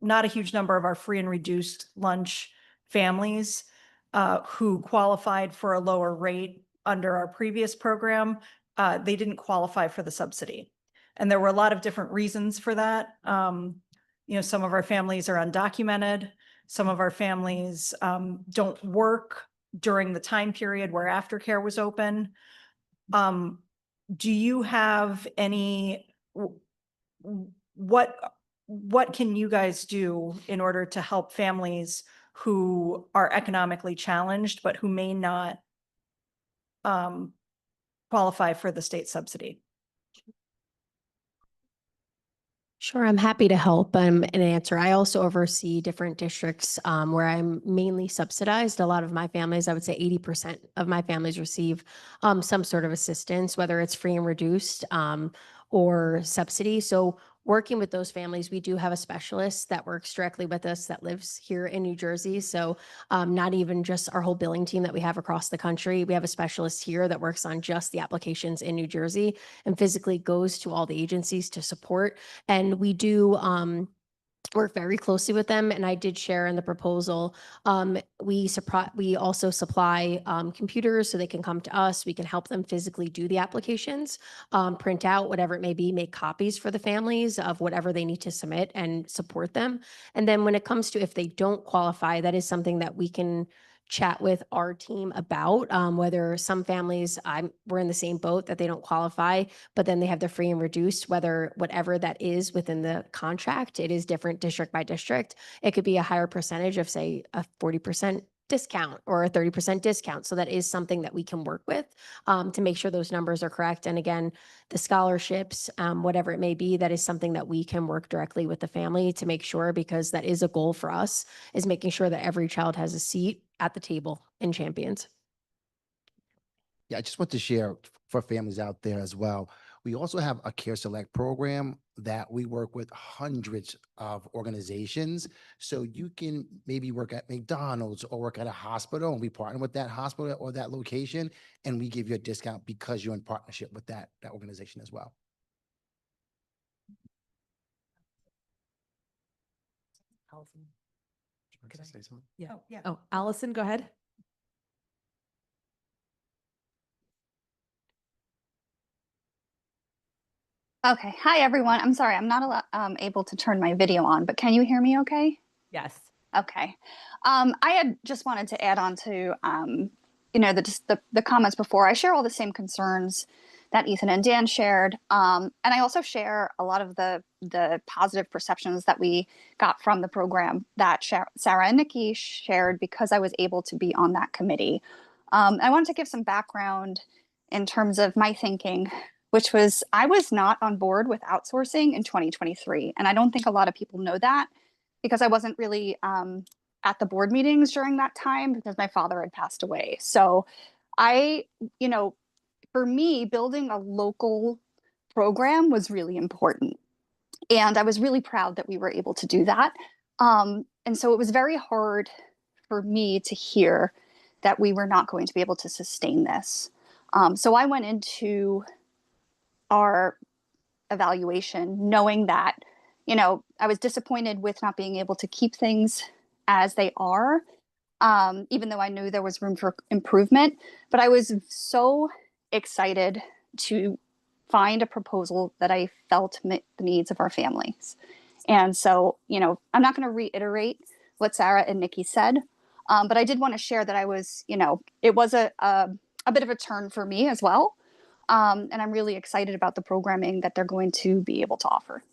not a huge number of our free and reduced lunch families who qualified for a lower rate under our previous program, they didn't qualify for the subsidy. And there were a lot of different reasons for that. Some of our families are undocumented. Some of our families don't work during the time period where aftercare was open. Do you have any, what can you guys do in order to help families who are economically challenged, but who may not qualify for the state subsidy? Sure, I'm happy to help and answer. I also oversee different districts where I'm mainly subsidized. A lot of my families, I would say 80% of my families receive some sort of assistance, whether it's free and reduced or subsidy. So working with those families, we do have a specialist that works directly with us that lives here in New Jersey. So not even just our whole billing team that we have across the country. We have a specialist here that works on just the applications in New Jersey and physically goes to all the agencies to support. And we do work very closely with them. And I did share in the proposal, we also supply computers so they can come to us. We can help them physically do the applications, print out whatever it may be, make copies for the families of whatever they need to submit and support them. And then when it comes to if they don't qualify, that is something that we can chat with our team about, whether some families, we're in the same boat that they don't qualify, but then they have the free and reduced, whatever that is within the contract, it is different district by district. It could be a higher percentage of, say, a 40% discount or a 30% discount. So that is something that we can work with to make sure those numbers are correct. And again, the scholarships, whatever it may be, that is something that we can work directly with the family to make sure, because that is a goal for us, is making sure that every child has a seat at the table in Champions. Yeah, I just want to share for families out there as well. We also have a Care Select program that we work with hundreds of organizations. So you can maybe work at McDonald's or work at a hospital, and we partner with that hospital or that location, and we give you a discount because you're in partnership with that organization as well. Allison. Could I say something? Yeah. Oh, yeah. Oh, Allison, go ahead. Okay. Hi, everyone. I'm sorry. I'm not able to turn my video on, but can you hear me okay? Yes. Okay. I had just wanted to add on to, the comments before. I share all the same concerns that Ethan and Dan shared. And I also share a lot of the positive perceptions that we got from the program that Sarah and Nikki shared, because I was able to be on that committee. I wanted to give some background in terms of my thinking, which was I was not on board with outsourcing in 2023. And I don't think a lot of people know that, because I wasn't really at the board meetings during that time because my father had passed away. So for me, building a local program was really important. And I was really proud that we were able to do that. And so it was very hard for me to hear that we were not going to be able to sustain this. So I went into our evaluation knowing that, you know, I was disappointed with not being able to keep things as they are, even though I knew there was room for improvement. But I was so excited to find a proposal that I felt met the needs of our families. And so, you know, I'm not going to reiterate what Sarah and Nikki said, but I did want to share that I was, you know, it was a bit of a turn for me as well. And I'm really excited about the programming that they're going to be able to offer.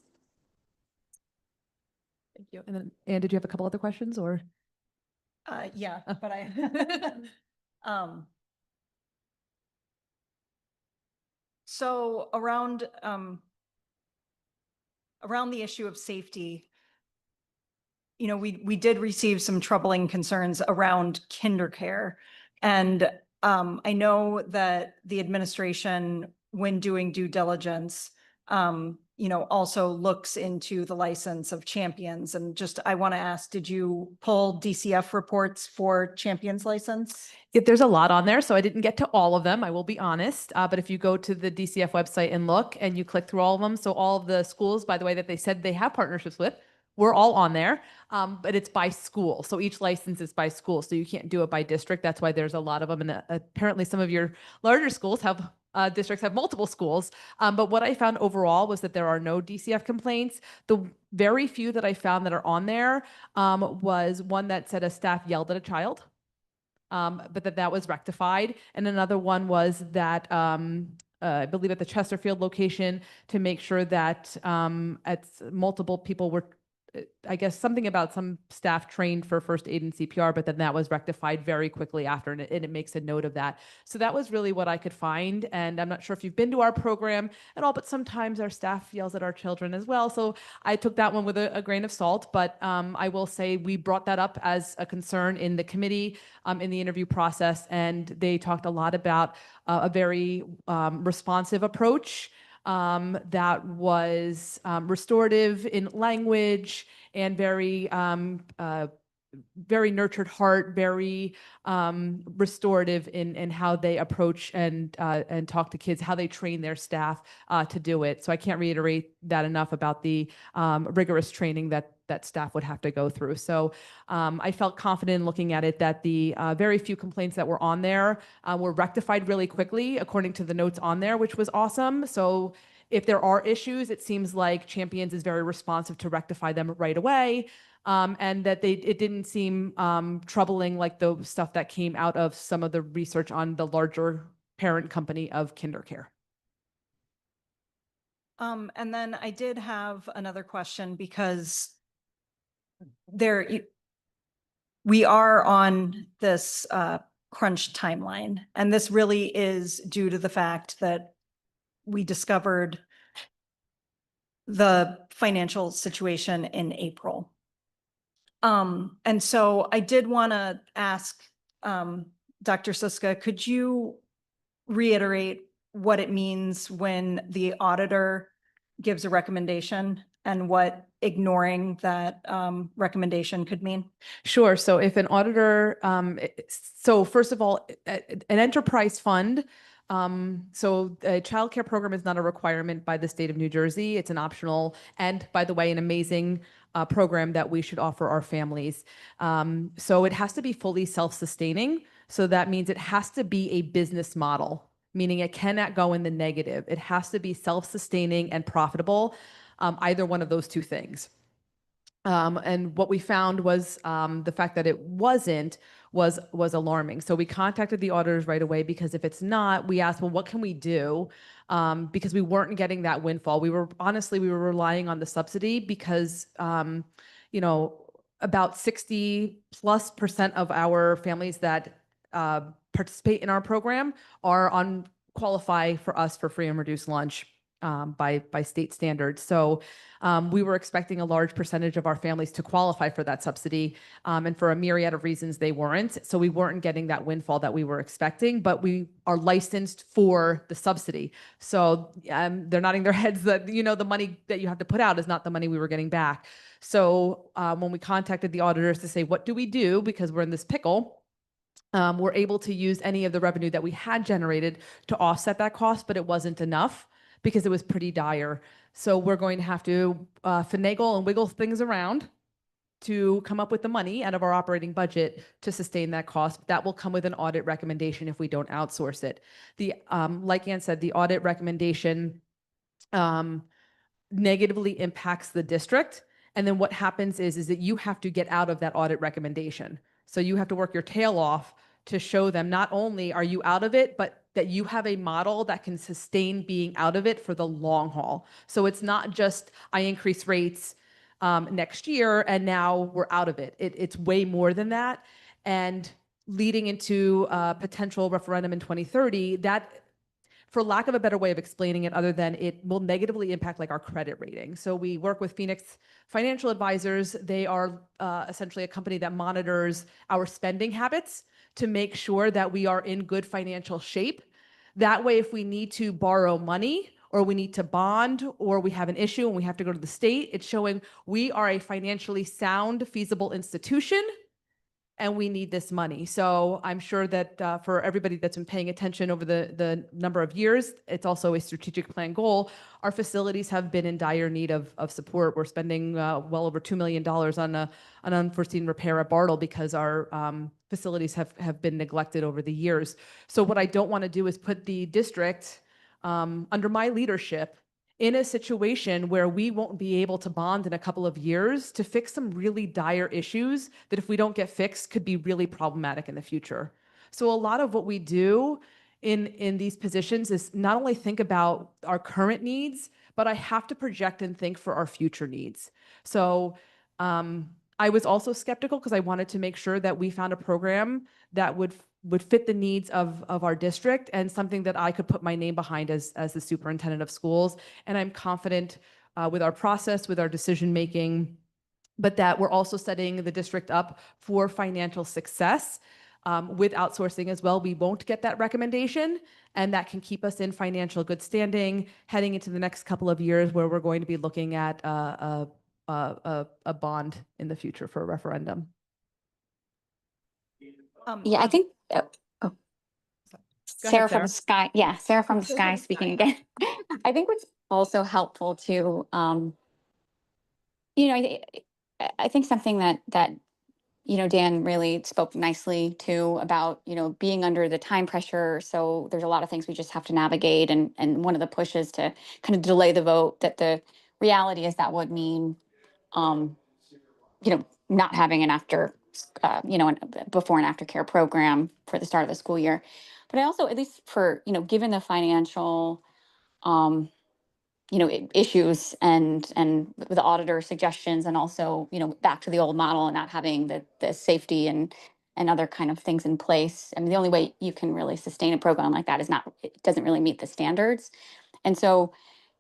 Thank you. And then, Anne, did you have a couple other questions or? Yeah, but I, so around the issue of safety, you know, we did receive some troubling concerns around KinderCare. And I know that the administration, when doing due diligence, you know, also looks into the license of Champions. And just, I want to ask, did you pull DCF reports for Champions license? There's a lot on there, so I didn't get to all of them, I will be honest. But if you go to the DCF website and look and you click through all of them, so all of the schools, by the way, that they said they have partnerships with, we're all on there, but it's by school. So each license is by school. So you can't do it by district. That's why there's a lot of them. And apparently some of your larger schools have districts have multiple schools. But what I found overall was that there are no DCF complaints. The very few that I found that are on there was one that said a staff yelled at a child. But that was rectified. And another one was that I believe at the Chesterfield location to make sure that at multiple people were, I guess something about some staff trained for first aid and CPR, but then that was rectified very quickly after, and it makes a note of that. So that was really what I could find. And I'm not sure if you've been to our program at all, but sometimes our staff yells at our children as well. So I took that one with a grain of salt, but I will say we brought that up as a concern in the committee in the interview process, and they talked a lot about a very responsive approach that was restorative in language and very very nurtured heart, very restorative in how they approach and talk to kids, how they train their staff to do it. So I can't reiterate that enough about the rigorous training that staff would have to go through. So I felt confident in looking at it that the very few complaints that were on there were rectified really quickly according to the notes on there, which was awesome. So if there are issues, it seems like Champions is very responsive to rectify them right away. And that it didn't seem troubling like the stuff that came out of some of the research on the larger parent company of KinderCare. And then I did have another question because we are on this crunch timeline, and this really is due to the fact that we discovered the financial situation in April. And so I did want to ask Dr. Suska, could you reiterate what it means when the auditor gives a recommendation and what ignoring that recommendation could mean? Sure. So if an auditor, so first of all, an enterprise fund, so a childcare program is not a requirement by the state of New Jersey. It's an optional, and by the way, an amazing program that we should offer our families. So it has to be fully self-sustaining. So that means it has to be a business model, meaning it cannot go in the negative. It has to be self-sustaining and profitable, either one of those two things. And what we found was the fact that it wasn't was alarming. So we contacted the auditors right away, because if it's not, we asked, well, what can we do? Because we weren't getting that windfall. We were relying on the subsidy because, you know, about 60+% of our families that participate in our program qualify for us for free and reduced lunch by state standards. So we were expecting a large percentage of our families to qualify for that subsidy. And for a myriad of reasons, they weren't. So we weren't getting that windfall that we were expecting, but we are licensed for the subsidy. So they're nodding their heads that, you know, the money that you have to put out is not the money we were getting back. So when we contacted the auditors to say, what do we do? Because we're in this pickle, We're able to use any of the revenue that we had generated to offset that cost, but it wasn't enough because it was pretty dire. So we're going to have to finagle and wiggle things around to come up with the money out of our operating budget to sustain that cost. That will come with an audit recommendation if we don't outsource it. Like Ann said, the audit recommendation negatively impacts the district. And then what happens is that you have to get out of that audit recommendation. So you have to work your tail off to show them not only are you out of it, but that you have a model that can sustain being out of it for the long haul. So it's not just I increase rates next year and now we're out of it. It's way more than that. And leading into a potential referendum in 2030, that, for lack of a better way of explaining it other than it will negatively impact like our credit rating. So we work with Phoenix Financial Advisors. They are essentially a company that monitors our spending habits to make sure that we are in good financial shape. That way, if we need to borrow money or we need to bond or we have an issue and we have to go to the state, it's showing we are a financially sound, feasible institution and we need this money. So I'm sure that for everybody that's been paying attention over the number of years, it's also a strategic plan goal. Our facilities have been in dire need of support. We're spending well over $2 million on an unforeseen repair at Bartle because our facilities have been neglected over the years. So what I don't want to do is put the district under my leadership in a situation where we won't be able to bond in a couple of years to fix some really dire issues that if we don't get fixed could be really problematic in the future. So a lot of what we do in these positions is not only think about our current needs, but I have to project and think for our future needs. So I was also skeptical because I wanted to make sure that we found a program that would fit the needs of our district and something that I could put my name behind as the superintendent of schools. And I'm confident with our process, with our decision making, but that we're also setting the district up for financial success with outsourcing as well. We won't get that recommendation, and that can keep us in financial good standing heading into the next couple of years where we're going to be looking at a bond in the future for a referendum. Yeah, I think, Go Sarah ahead, from the Sky, yeah, Sarah from the Sky speaking again. I think what's also helpful to, I think something that Dan really spoke nicely too about, being under the time pressure. So there's a lot of things we just have to navigate. And one of the pushes to kind of delay the vote, that the reality is that would mean, not having an before and after care program for the start of the school year. But I also, at least for, given the financial, issues and the auditor suggestions, and also, back to the old model and not having the safety and other kind of things in place. I mean, the only way you can really sustain a program like that it doesn't really meet the standards. And so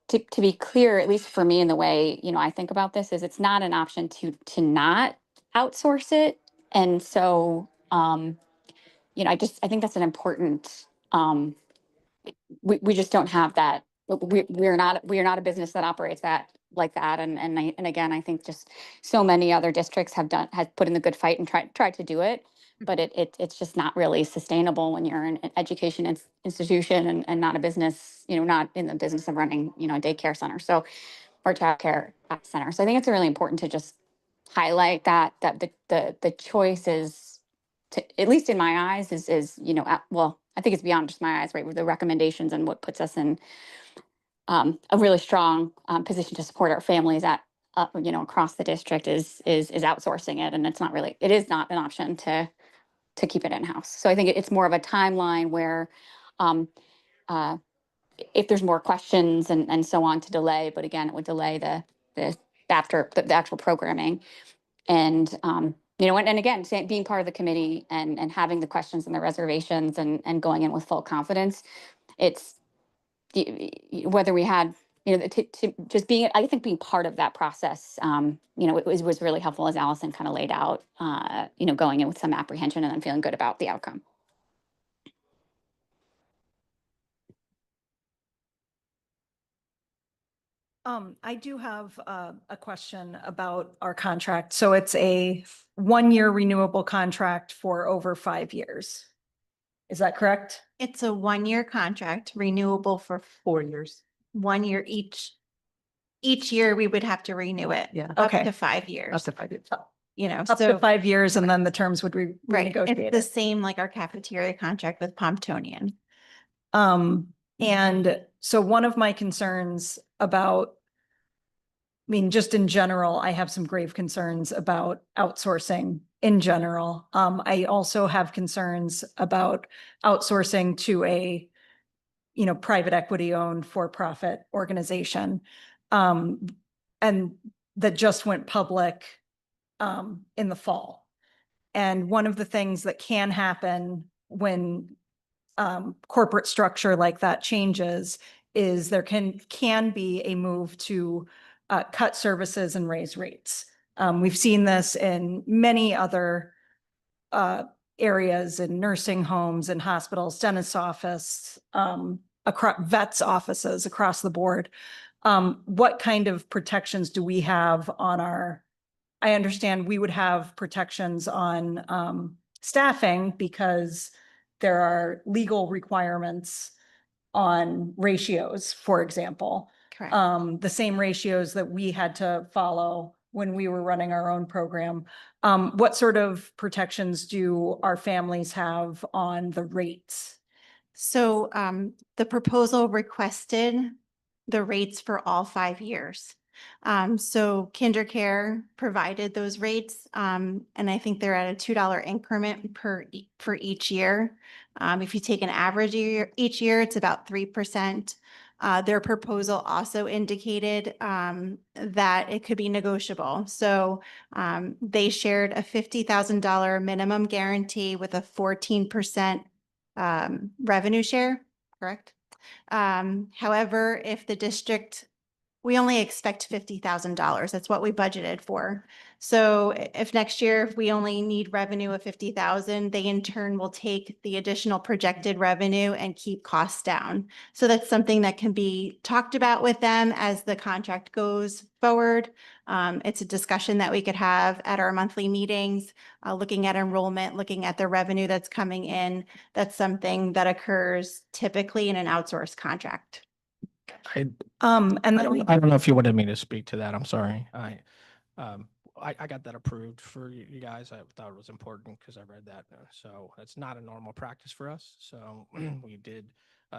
to be clear, at least for me, in the way, I think about this, is it's not an option to not outsource it. And so, I think that's an important, we just don't have that. We're not a business that operates like that. And again, I think just so many other districts have put in the good fight and tried to do it, but it's just not really sustainable when you're an education institution and not a business, not in the business of running, a daycare center. So, or childcare center. So I think it's really important to just highlight that the choice is, at least in my eyes, is well, I think it's beyond just my eyes, right? With the recommendations and what puts us in a really strong position to support our families across the district is outsourcing it, and it is not an option to keep it in house. So I think it's more of a timeline where, if there's more questions and so on, to delay. But again, it would delay the actual programming, and and again, being part of the committee and having the questions and the reservations and going in with full confidence. It's whether we had, to just being, I think being part of that process, it was really helpful, as Allison kind of laid out, going in with some apprehension and then feeling good about the outcome. I do have a question about our contract. So it's a 1-year renewable contract for over 5 years. Is that correct? It's a 1-year contract, renewable for 4 years. 1 year each. Each year we would have to renew it. Yeah. Up Okay. to 5 years, Up to 5 years. you know, Up to so, 5 years and then the terms would right, renegotiate. it's the same like our cafeteria contract with Pomptonian. And so one of my concerns about, I mean, just in general, I have some grave concerns about outsourcing in general. I also have concerns about outsourcing to a, private equity owned for-profit organization. And that just went public, in the fall. And one of the things that can happen when corporate structure like that changes is there can be a move to cut services and raise rates. We've seen this in many other areas, in nursing homes and hospitals, dentist's office, across vets offices across the board. What kind of protections do we have on I understand we would have protections on staffing because there are legal requirements on ratios, for example. Correct. The same ratios that we had to follow when we were running our own program. What sort of protections do our families have on the rates? So the proposal requested the rates for all 5 years. So KinderCare provided those rates, and I think they're at a $2 increment for each year. If you take an average each year, it's about 3%. Their proposal also indicated that it could be negotiable. So they shared a $50,000 minimum guarantee with a 14% revenue share, correct? However, if the district, we only expect $50,000. That's what we budgeted for. So if next year, if we only need revenue of 50,000, they in turn will take the additional projected revenue and keep costs down. So that's something that can be talked about with them as the contract goes forward. It's a discussion that we could have at our monthly meetings, looking at enrollment, looking at the revenue that's coming in. That's something that occurs typically in an outsourced contract. And then I don't know if you wanted me to speak to that. I'm sorry. I got that approved for you guys. I thought it was important because I read that. So it's not a normal practice for us. So we did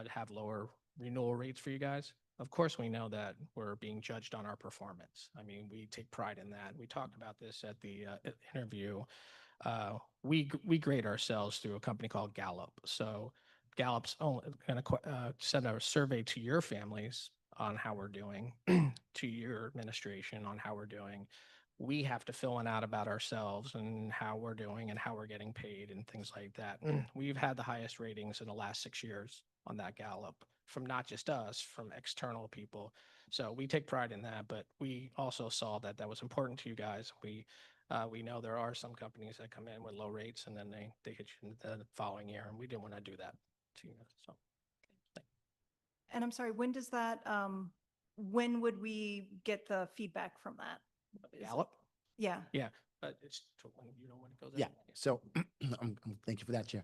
have lower renewal rates for you guys. Of course, we know that we're being judged on our performance. I mean, we take pride in that. We talked about this at the interview. We grade ourselves through a company called Gallup. So Gallup's going to send a survey to your families on how we're doing, to your administration on how we're doing. We have to fill one out about ourselves and how we're doing and how we're getting paid and things like that. We've had the highest ratings in the last 6 years on that Gallup from not just us, from external people. So we take pride in that, but we also saw that that was important to you guys. We know there are some companies that come in with low rates and then they hit you in the following year, and we didn't want to do that to you. So. And I'm sorry, when does that, when would we get the feedback from that? Gallup? Yeah. Yeah, but it's when you know when it goes. Yeah, out. so thank you for that, Chair.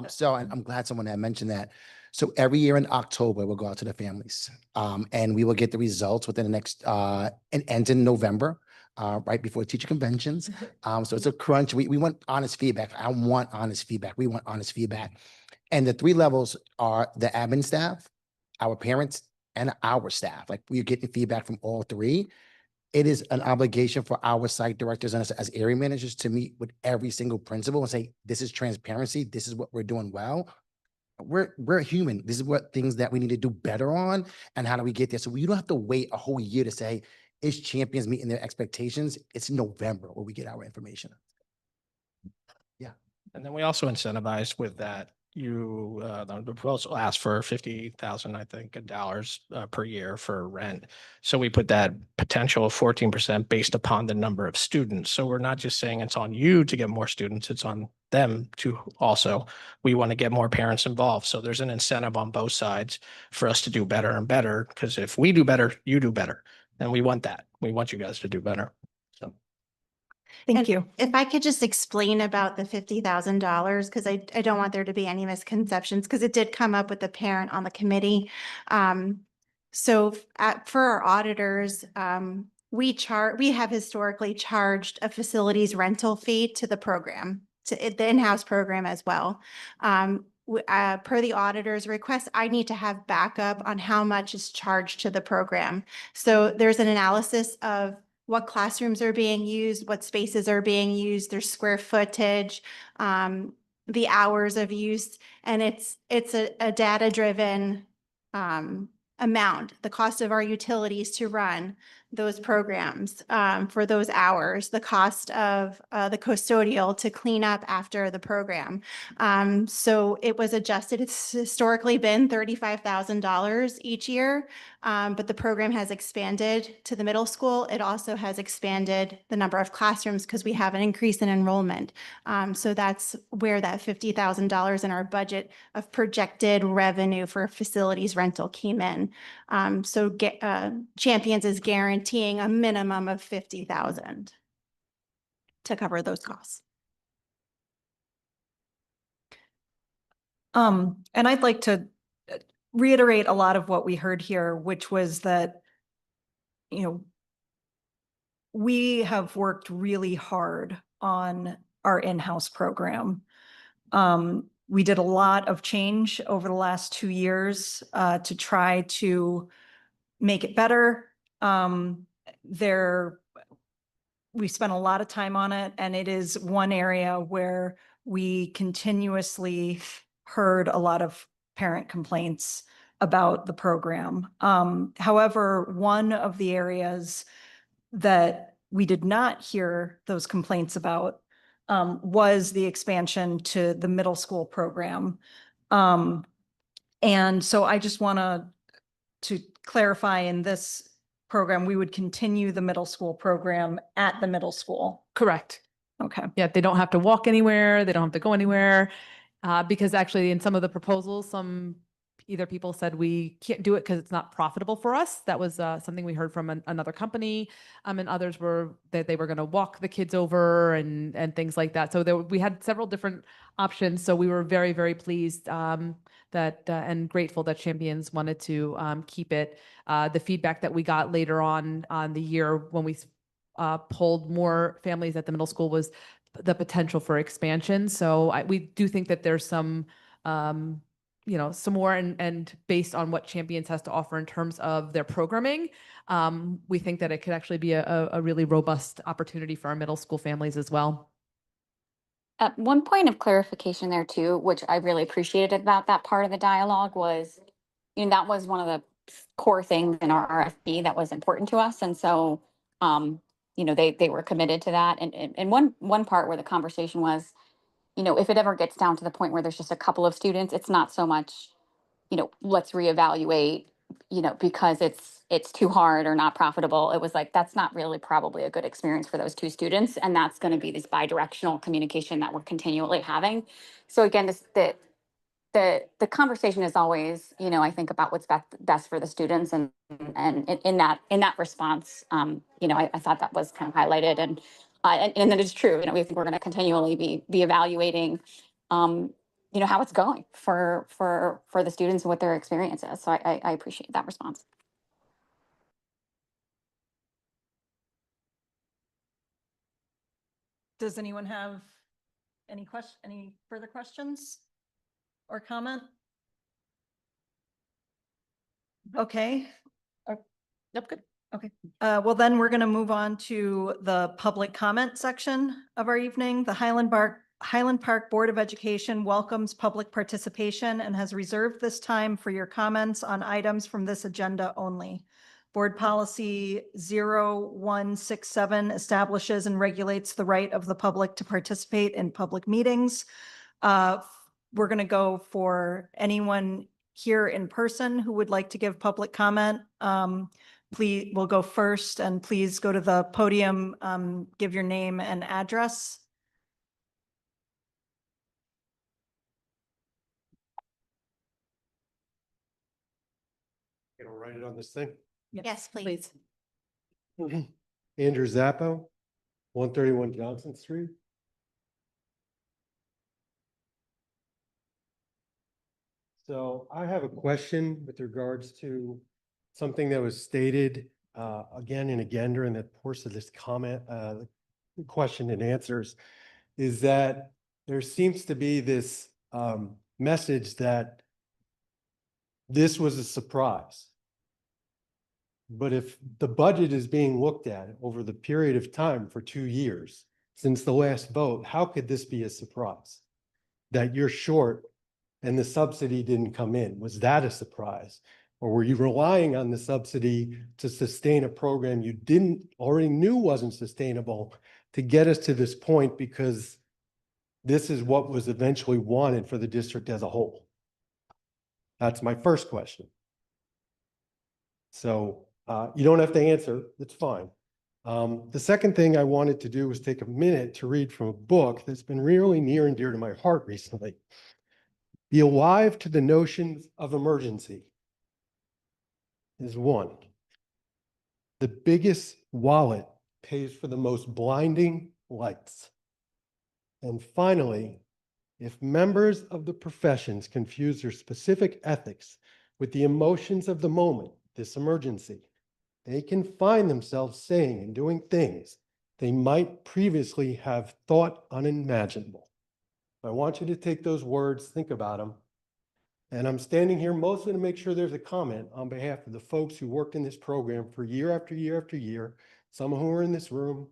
So I'm glad someone had mentioned that. So every year in October, we'll go out to the families. And we will get the results within the next, it ends in November, right before teacher conventions. So it's a crunch. We want honest feedback. I want honest feedback. We want honest feedback. And the 3 levels are the admin staff, our parents, and our staff. Like, we're getting feedback from all 3. It is an obligation for our site directors and us as area managers to meet with every single principal and say, this is transparency. This is what we're doing well. We're human. This is what things that we need to do better on. And how do we get there? So we don't have to wait a whole year to say, is Champions meeting their expectations? It's November where we get our information. Yeah. And then we also incentivize with that. The proposal asked for 50,000, I think, dollars per year for rent. So we put that potential of 14% based upon the number of students. So we're not just saying it's on you to get more students, it's on them to also. We want to get more parents involved. So there's an incentive on both sides for us to do better and better, because if we do better, you do better. And we want that. We want you guys to do better. So. Thank And you. If I could just explain about the $50,000, because I don't want there to be any misconceptions, because it did come up with the parent on the committee. For our auditors, we have historically charged a facilities rental fee to the program, the in-house program as well. Per the auditor's request, I need to have backup on how much is charged to the program. So there's an analysis of what classrooms are being used, what spaces are being used, their square footage, the hours of use, and it's a data-driven amount, the cost of our utilities to run those programs for those hours, the cost of the custodial to clean up after the program. So it was adjusted. It's historically been $35,000 each year, but the program has expanded to the middle school. It also has expanded the number of classrooms because we have an increase in enrollment. So that's where that $50,000 in our budget of projected revenue for facilities rental came in. Champions is guaranteeing a minimum of $50,000 to cover those costs. And I'd like to reiterate a lot of what we heard here, which was that, you know, we have worked really hard on our in-house program. We did a lot of change over the last 2 years to try to make it better. We spent a lot of time on it, and it is one area where we continuously heard a lot of parent complaints about the program. However, one of the areas that we did not hear those complaints about was the expansion to the middle school program. And so I just want to clarify, in this program, we would continue the middle school program at the middle school. Correct. Okay. Yeah, they don't have to walk anywhere. They don't have to go anywhere. Because actually in some of the proposals, either people said we can't do it because it's not profitable for us. That was something we heard from another company. And others were that they were going to walk the kids over and things like that. So we had several different options. So we were very, very pleased and grateful that Champions wanted to keep it. The feedback that we got later on the year when we polled more families at the middle school was the potential for expansion. So we do think that there's some more and based on what Champions has to offer in terms of their programming, we think that it could actually be a really robust opportunity for our middle school families as well. One point of clarification there too, which I really appreciated about that part of the dialogue was, that was one of the core things in our RFP that was important to us. And so, they were committed to that. And one part where the conversation was, if it ever gets down to the point where there's just a couple of students, it's not so much, let's reevaluate, because it's too hard or not profitable. It was like, that's not really probably a good experience for those 2 students. And that's going to be this bi-directional communication that we're continually having. So again, the conversation is always, I think about what's best for the students, and in that response, I thought that was kind of highlighted, and that is true. We think we're going to continually be evaluating, how it's going for the students and what their experience is. So I appreciate that response. Does anyone have any further questions or comment? Okay. Yep, good. Okay. Well, then we're going to move on to the public comment section of our evening. The Highland Park Board of Education welcomes public participation and has reserved this time for your comments on items from this agenda only. Board Policy 0167 establishes and regulates the right of the public to participate in public meetings. We're going to go for anyone here in person who would like to give public comment. Please, we'll go first, and please go to the podium, give your name and address. Gonna write it on this thing? Yes, please. Andrew Zappo, 131 Johnson Street. So I have a question with regards to something that was stated again and again during the course of this comment, question and answers, is that there seems to be this message that this was a surprise. But if the budget is being looked at over the period of time for 2 years since the last vote, how could this be a surprise? That you're short and the subsidy didn't come in? Was that a surprise? Or were you relying on the subsidy to sustain a program you already knew wasn't sustainable to get us to this point because this is what was eventually wanted for the district as a whole? That's my first question. So you don't have to answer, it's fine. The second thing I wanted to do was take a minute to read from a book that's been really near and dear to my heart recently. Be alive to the notions of emergency is one. The biggest wallet pays for the most blinding lights. And finally, if members of the professions confuse their specific ethics with the emotions of the moment, this emergency, they can find themselves saying and doing things they might previously have thought unimaginable. I want you to take those words, think about them. And I'm standing here mostly to make sure there's a comment on behalf of the folks who worked in this program for year after year after year, some who are in this room.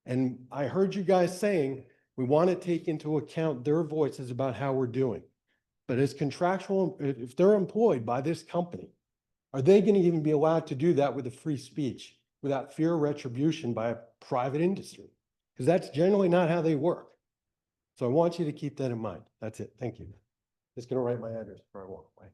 And I heard you guys saying, we want to take into account their voices about how we're doing. But as contractual, if they're employed by this company, are they going to even be allowed to do that with a free speech without fear of retribution by a private industry? Because that's generally not how they work. So I want you to keep that in mind. That's it. Thank you. Just going to write my address before I walk away.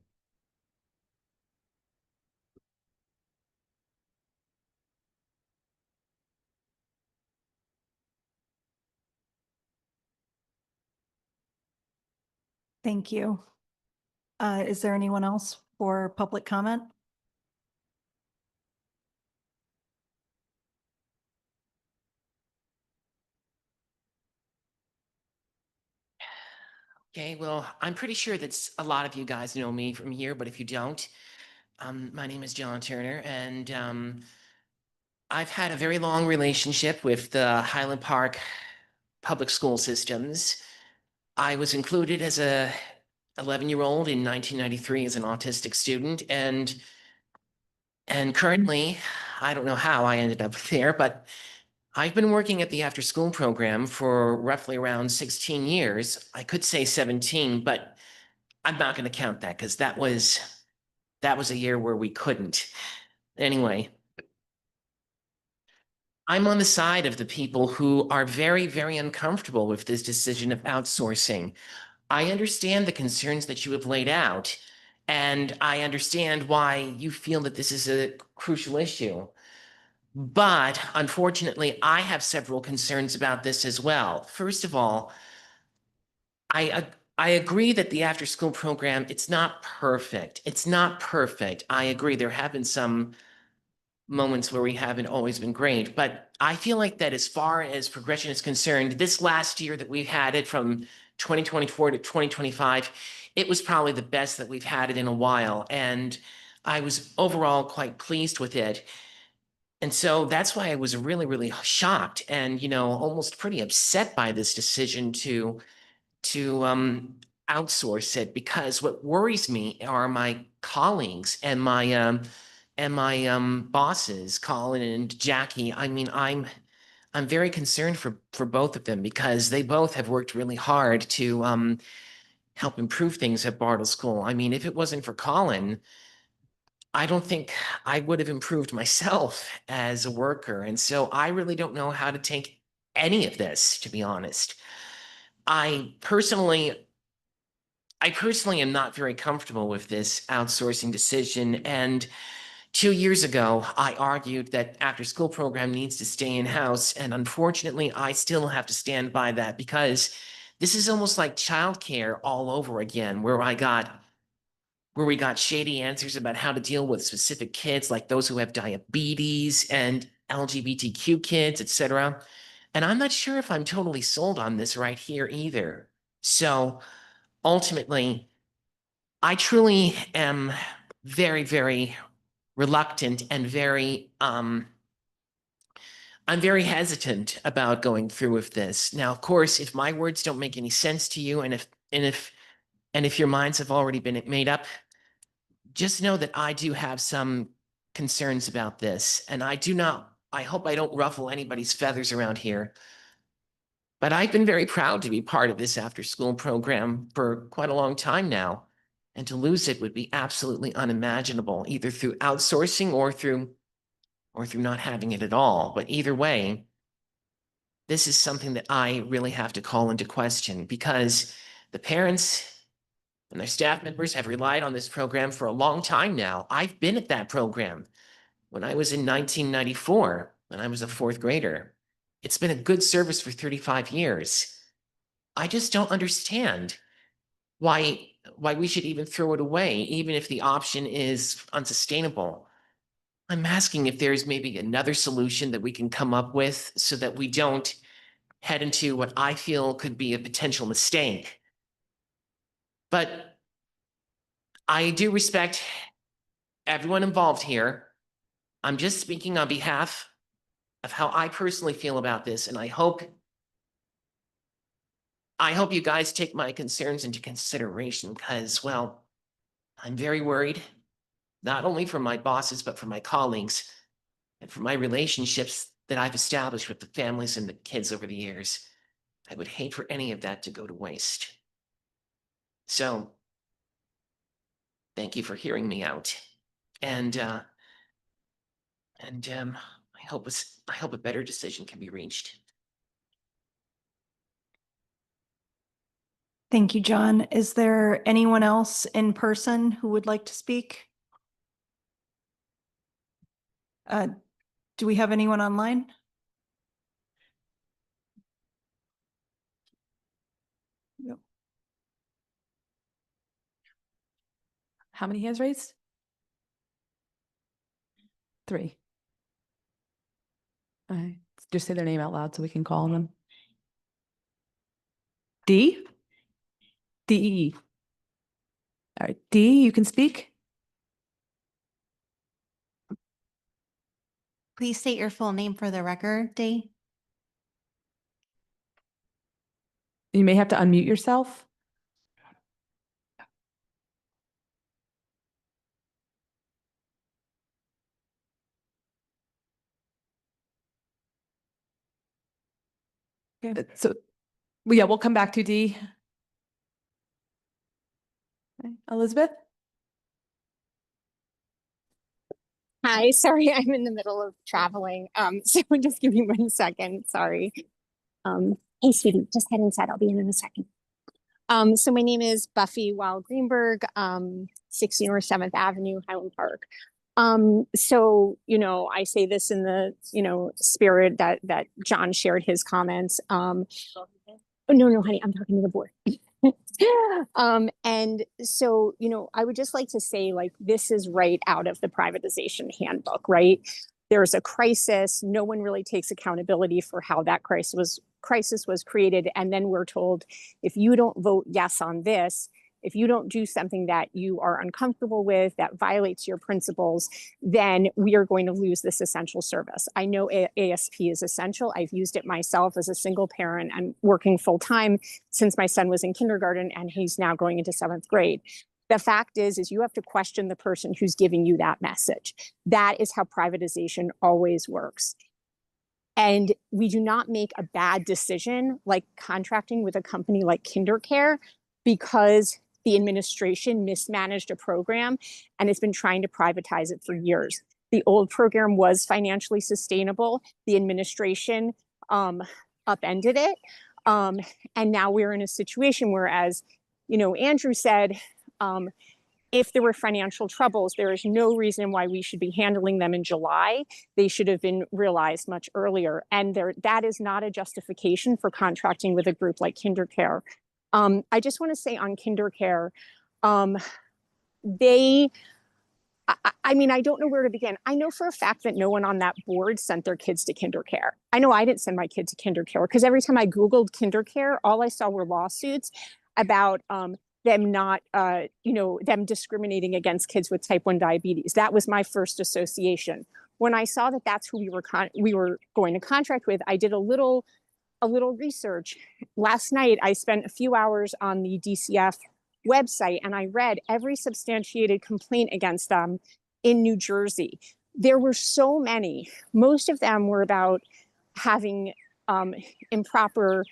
Thank you. Is there anyone else for public comment? Okay, well, I'm pretty sure that a lot of you guys know me from here, but if you don't, my name is John Turner, and I've had a very long relationship with the Highland Park public school systems. I was included as a 11-year-old in 1993 as an autistic student, and currently, I don't know how I ended up there, but I've been working at the after-school program for roughly around 16 years. I could say 17, but I'm not going to count that because that was a year where we couldn't. Anyway, I'm on the side of the people who are very, very uncomfortable with this decision of outsourcing. I understand the concerns that you have laid out, and I understand why you feel that this is a crucial issue. But unfortunately, I have several concerns about this as well. First of all, I agree that the after-school program, it's not perfect. It's not perfect. I agree. There have been some moments where we haven't always been great, but I feel like that as far as progression is concerned, this last year that we've had it from 2024 to 2025, it was probably the best that we've had it in a while. And I was overall quite pleased with it. And so that's why I was really, really shocked and, almost pretty upset by this decision to outsource it, because what worries me are my colleagues and my bosses, Colin and Jackie. I mean, I'm very concerned for both of them because they both have worked really hard to help improve things at Bartle School. I mean, if it wasn't for Colin, I don't think I would have improved myself as a worker. And so I really don't know how to take any of this, to be honest. I personally am not very comfortable with this outsourcing decision. And 2 years ago, I argued that after-school program needs to stay in-house. And unfortunately, I still have to stand by that because this is almost like childcare all over again, where I got where we got shady answers about how to deal with specific kids, like those who have diabetes and LGBTQ kids, etc. And I'm not sure if I'm totally sold on this right here either. So ultimately, I truly am very, very reluctant and I'm very hesitant about going through with this. Now, of course, if my words don't make any sense to you, and if your minds have already been made up, just know that I do have some concerns about this, and I hope I don't ruffle anybody's feathers around here. But I've been very proud to be part of this after-school program for quite a long time now, and to lose it would be absolutely unimaginable, either through outsourcing or through not having it at all. But either way, this is something that I really have to call into question, because the parents and their staff members have relied on this program for a long time now. I've been at that program when I was in 1994, when I was a fourth grader. It's been a good service for 35 years. I just don't understand why we should even throw it away, even if the option is unsustainable. I'm asking if there's maybe another solution that we can come up with so that we don't head into what I feel could be a potential mistake. But I do respect everyone involved here. I'm just speaking on behalf of how I personally feel about this, and I hope you guys take my concerns into consideration, because, well, I'm very worried, not only for my bosses, but for my colleagues and for my relationships that I've established with the families and the kids over the years. I would hate for any of that to go to waste. So, thank you for hearing me out. And I hope a better decision can be reached. Thank you, John. Is there anyone else in person who would like to speak? Do we have anyone online? Yep. How many hands raised? 3. All right, just say their name out loud so we can call them. D? D-E-E. All right, D, you can speak. Please state your full name for the record, Dee. You may have to unmute yourself. Okay, so, well, yeah, we'll come back to D. Okay, Elizabeth? Hi, sorry, I'm in the middle of traveling. So just give me 1 second. Sorry. Hey, sweetie, just head inside. I'll be in a second. So my name is Buffy Wild Greenberg, 60 North 7th Avenue, Highland Park. So, I say this in the, spirit that John shared his comments. Oh, no, honey, I'm talking to the board. And so, I would just like to say, like, this is right out of the privatization handbook, right? There's a crisis. No one really takes accountability for how that crisis was created. And then we're told, if you don't vote yes on this, if you don't do something that you are uncomfortable with, that violates your principles, then we are going to lose this essential service. I know ASP is essential. I've used it myself as a single parent. I'm working full time since my son was in kindergarten and he's now going into 7th grade. The fact is you have to question the person who's giving you that message. That is how privatization always works. And we do not make a bad decision like contracting with a company like KinderCare because the administration mismanaged a program and has been trying to privatize it for years. The old program was financially sustainable. The administration upended it. And now we're in a situation where, as Andrew said, if there were financial troubles, there is no reason why we should be handling them in July. They should have been realized much earlier. And that is not a justification for contracting with a group like KinderCare. I just want to say on KinderCare, I mean, I don't know where to begin. I know for a fact that no one on that board sent their kids to KinderCare. I know I didn't send my kid to KinderCare because every time I Googled KinderCare, all I saw were lawsuits about them not, them discriminating against kids with type 1 diabetes. That was my first association. When I saw that that's who we were going to contract with, I did a little research. Last night, I spent a few hours on the DCF website and I read every substantiated complaint against them in New Jersey. There were so many. Most of them were about having improper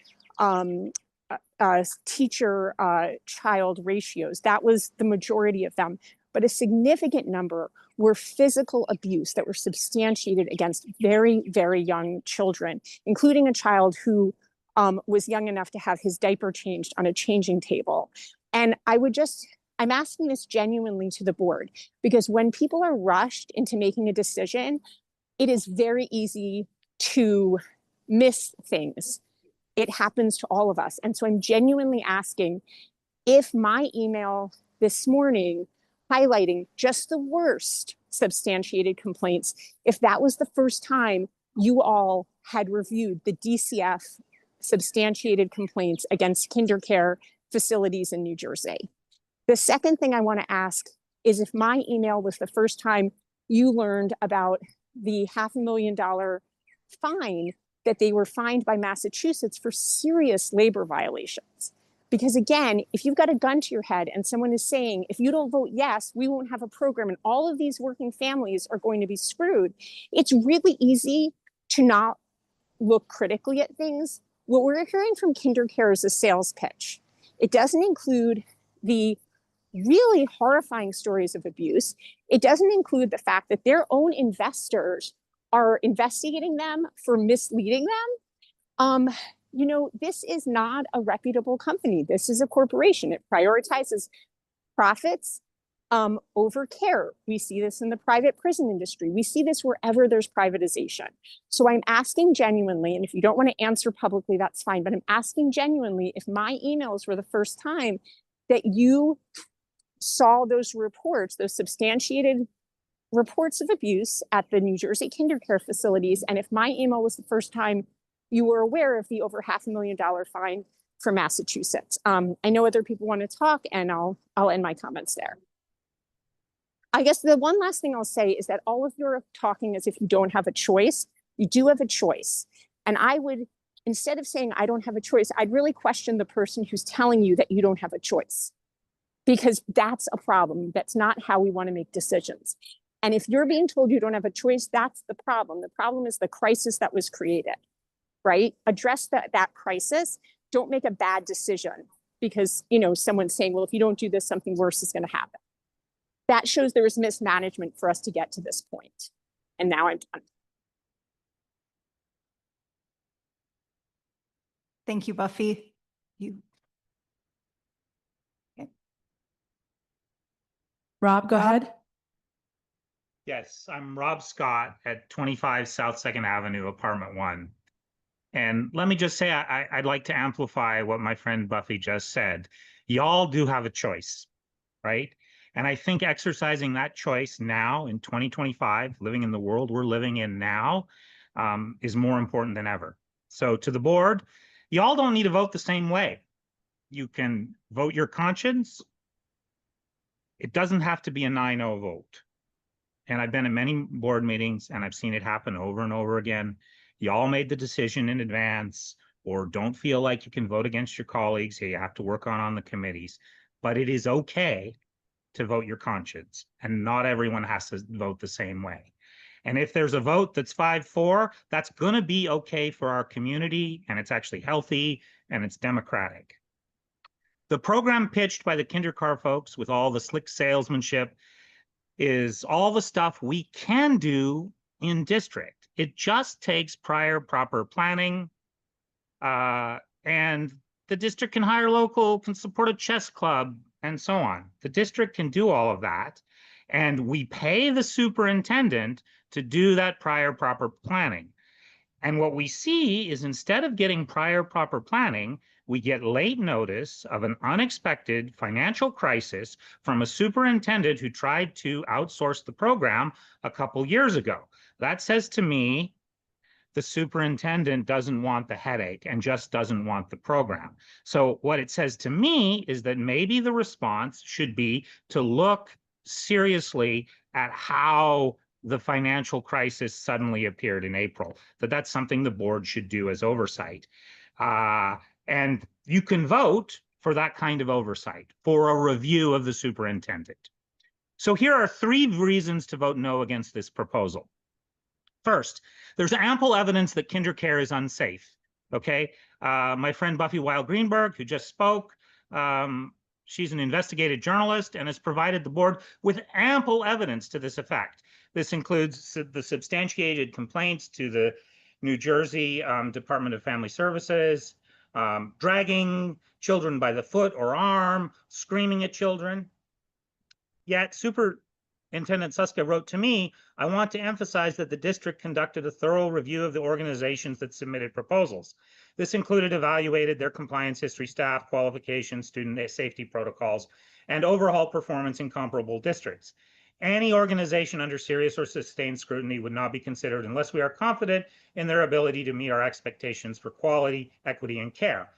teacher-child ratios. That was the majority of them. But a significant number were physical abuse that were substantiated against very, very young children, including a child who was young enough to have his diaper changed on a changing table. And I'm asking this genuinely to the board, because when people are rushed into making a decision, it is very easy to miss things. It happens to all of us. And so I'm genuinely asking if my email this morning highlighting just the worst substantiated complaints, if that was the first time you all had reviewed the DCF substantiated complaints against KinderCare facilities in New Jersey. The second thing I want to ask is if my email was the first time you learned about the $500,000 fine that they were fined by Massachusetts for serious labor violations. Because again, if you've got a gun to your head and someone is saying, if you don't vote yes, we won't have a program and all of these working families are going to be screwed, it's really easy to not look critically at things. What we're hearing from KinderCare is a sales pitch. It doesn't include the really horrifying stories of abuse. It doesn't include the fact that their own investors are investigating them for misleading them. This is not a reputable company. This is a corporation. It prioritizes profits over care. We see this in the private prison industry. We see this wherever there's privatization. So I'm asking genuinely, and if you don't want to answer publicly, that's fine, but I'm asking genuinely if my emails were the first time that you saw those reports, those substantiated reports of abuse at the New Jersey KinderCare facilities, and if my email was the first time you were aware of the over $500,000 fine for Massachusetts. I know other people want to talk, and I'll end my comments there. I guess the one last thing I'll say is that all of you are talking as if you don't have a choice. You do have a choice. And I would, instead of saying I don't have a choice, I'd really question the person who's telling you that you don't have a choice. Because that's a problem. That's not how we want to make decisions. And if you're being told you don't have a choice, that's the problem. The problem is the crisis that was created, right? Address that crisis. Don't make a bad decision because, someone's saying, well, if you don't do this, something worse is going to happen. That shows there was mismanagement for us to get to this point. And now I'm done. Thank you, Buffy. Rob, go ahead. Yes, I'm Rob Scott at 25 South 2nd Avenue, apartment 1. And let me just say, I'd like to amplify what my friend Buffy just said. Y'all do have a choice, right? And I think exercising that choice now in 2025, living in the world we're living in now, is more important than ever. So to the board, y'all don't need to vote the same way. You can vote your conscience. It doesn't have to be a 9-0 vote. And I've been in many board meetings and I've seen it happen over and over again. Y'all made the decision in advance or don't feel like you can vote against your colleagues. You have to work on the committees. But it is okay to vote your conscience, and not everyone has to vote the same way. And if there's a vote that's 5-4, that's going to be okay for our community, and it's actually healthy and it's democratic. The program pitched by the KinderCare folks with all the slick salesmanship is all the stuff we can do in district. It just takes prior proper planning, and the district can hire local, can support a chess club, and so on. The district can do all of that, and we pay the superintendent to do that prior proper planning. And what we see is instead of getting prior proper planning, we get late notice of an unexpected financial crisis from a superintendent who tried to outsource the program a couple years ago. That says to me, the superintendent doesn't want the headache and just doesn't want the program. So what it says to me is that maybe the response should be to look seriously at how the financial crisis suddenly appeared in April, that's something the board should do as oversight. And you can vote for that kind of oversight, for a review of the superintendent. So here are 3 reasons to vote no against this proposal. First, there's ample evidence that KinderCare is unsafe, okay? My friend Buffy Weil-Greenberg, who just spoke, she's an investigative journalist and has provided the board with ample evidence to this effect. This includes the substantiated complaints to the New Jersey Department of Family Services, dragging children by the foot or arm, screaming at children. Yet Superintendent Suska wrote to me, I want to emphasize that the district conducted a thorough review of the organizations that submitted proposals. This included evaluated their compliance history, staff, qualifications, student safety protocols, and overall performance in comparable districts. Any organization under serious or sustained scrutiny would not be considered unless we are confident in their ability to meet our expectations for quality, equity, and care.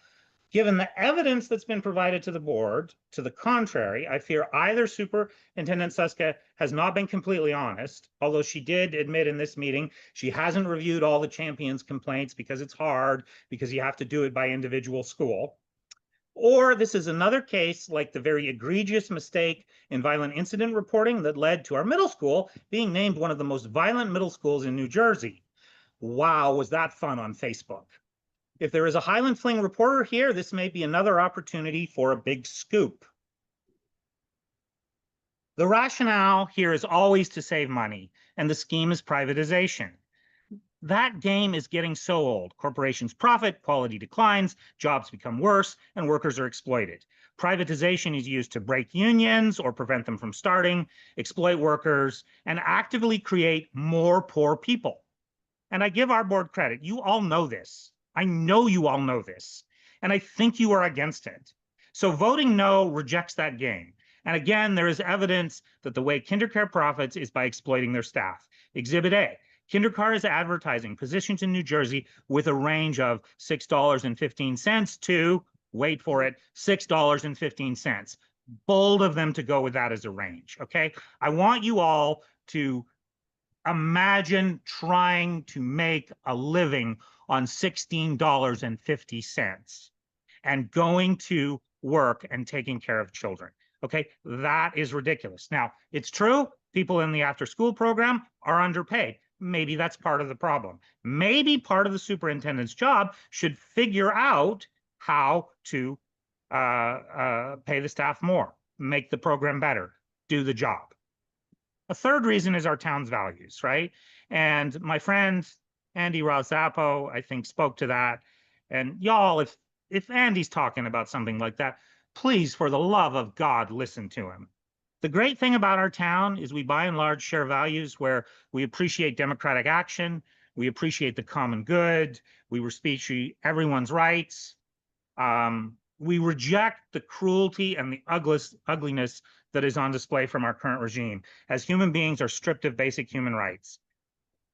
Given the evidence that's been provided to the board, to the contrary, I fear either Superintendent Suska has not been completely honest, although she did admit in this meeting she hasn't reviewed all the champions' complaints because it's hard, because you have to do it by individual school. Or this is another case like the very egregious mistake in violent incident reporting that led to our middle school being named one of the most violent middle schools in New Jersey. Wow, was that fun on Facebook. If there is a Highland Fling reporter here, this may be another opportunity for a big scoop. The rationale here is always to save money, and the scheme is privatization. That game is getting so old. Corporations profit, quality declines, jobs become worse, and workers are exploited. Privatization is used to break unions or prevent them from starting, exploit workers, and actively create more poor people. And I give our board credit. You all know this. I know you all know this, and I think you are against it. So voting no rejects that game. And again, there is evidence that the way KinderCare profits is by exploiting their staff. Exhibit A, KinderCare is advertising positions in New Jersey with a range of $6.15 to, wait for it, $6.15. Bold of them to go with that as a range, okay? I want you all to imagine trying to make a living on $16.50 and going to work and taking care of children. Okay, that is ridiculous. Now, it's true, people in the after-school program are underpaid. Maybe that's part of the problem. Maybe part of the superintendent's job should figure out how to pay the staff more, make the program better, do the job. A third reason is our town's values, right? And my friend Andy Rosappo, I think, spoke to that. And y'all, if Andy's talking about something like that, please, for the love of God, listen to him. The great thing about our town is we by and large share values where we appreciate democratic action, we appreciate the common good, we respect everyone's rights. We reject the cruelty and the ugliness that is on display from our current regime, as human beings are stripped of basic human rights.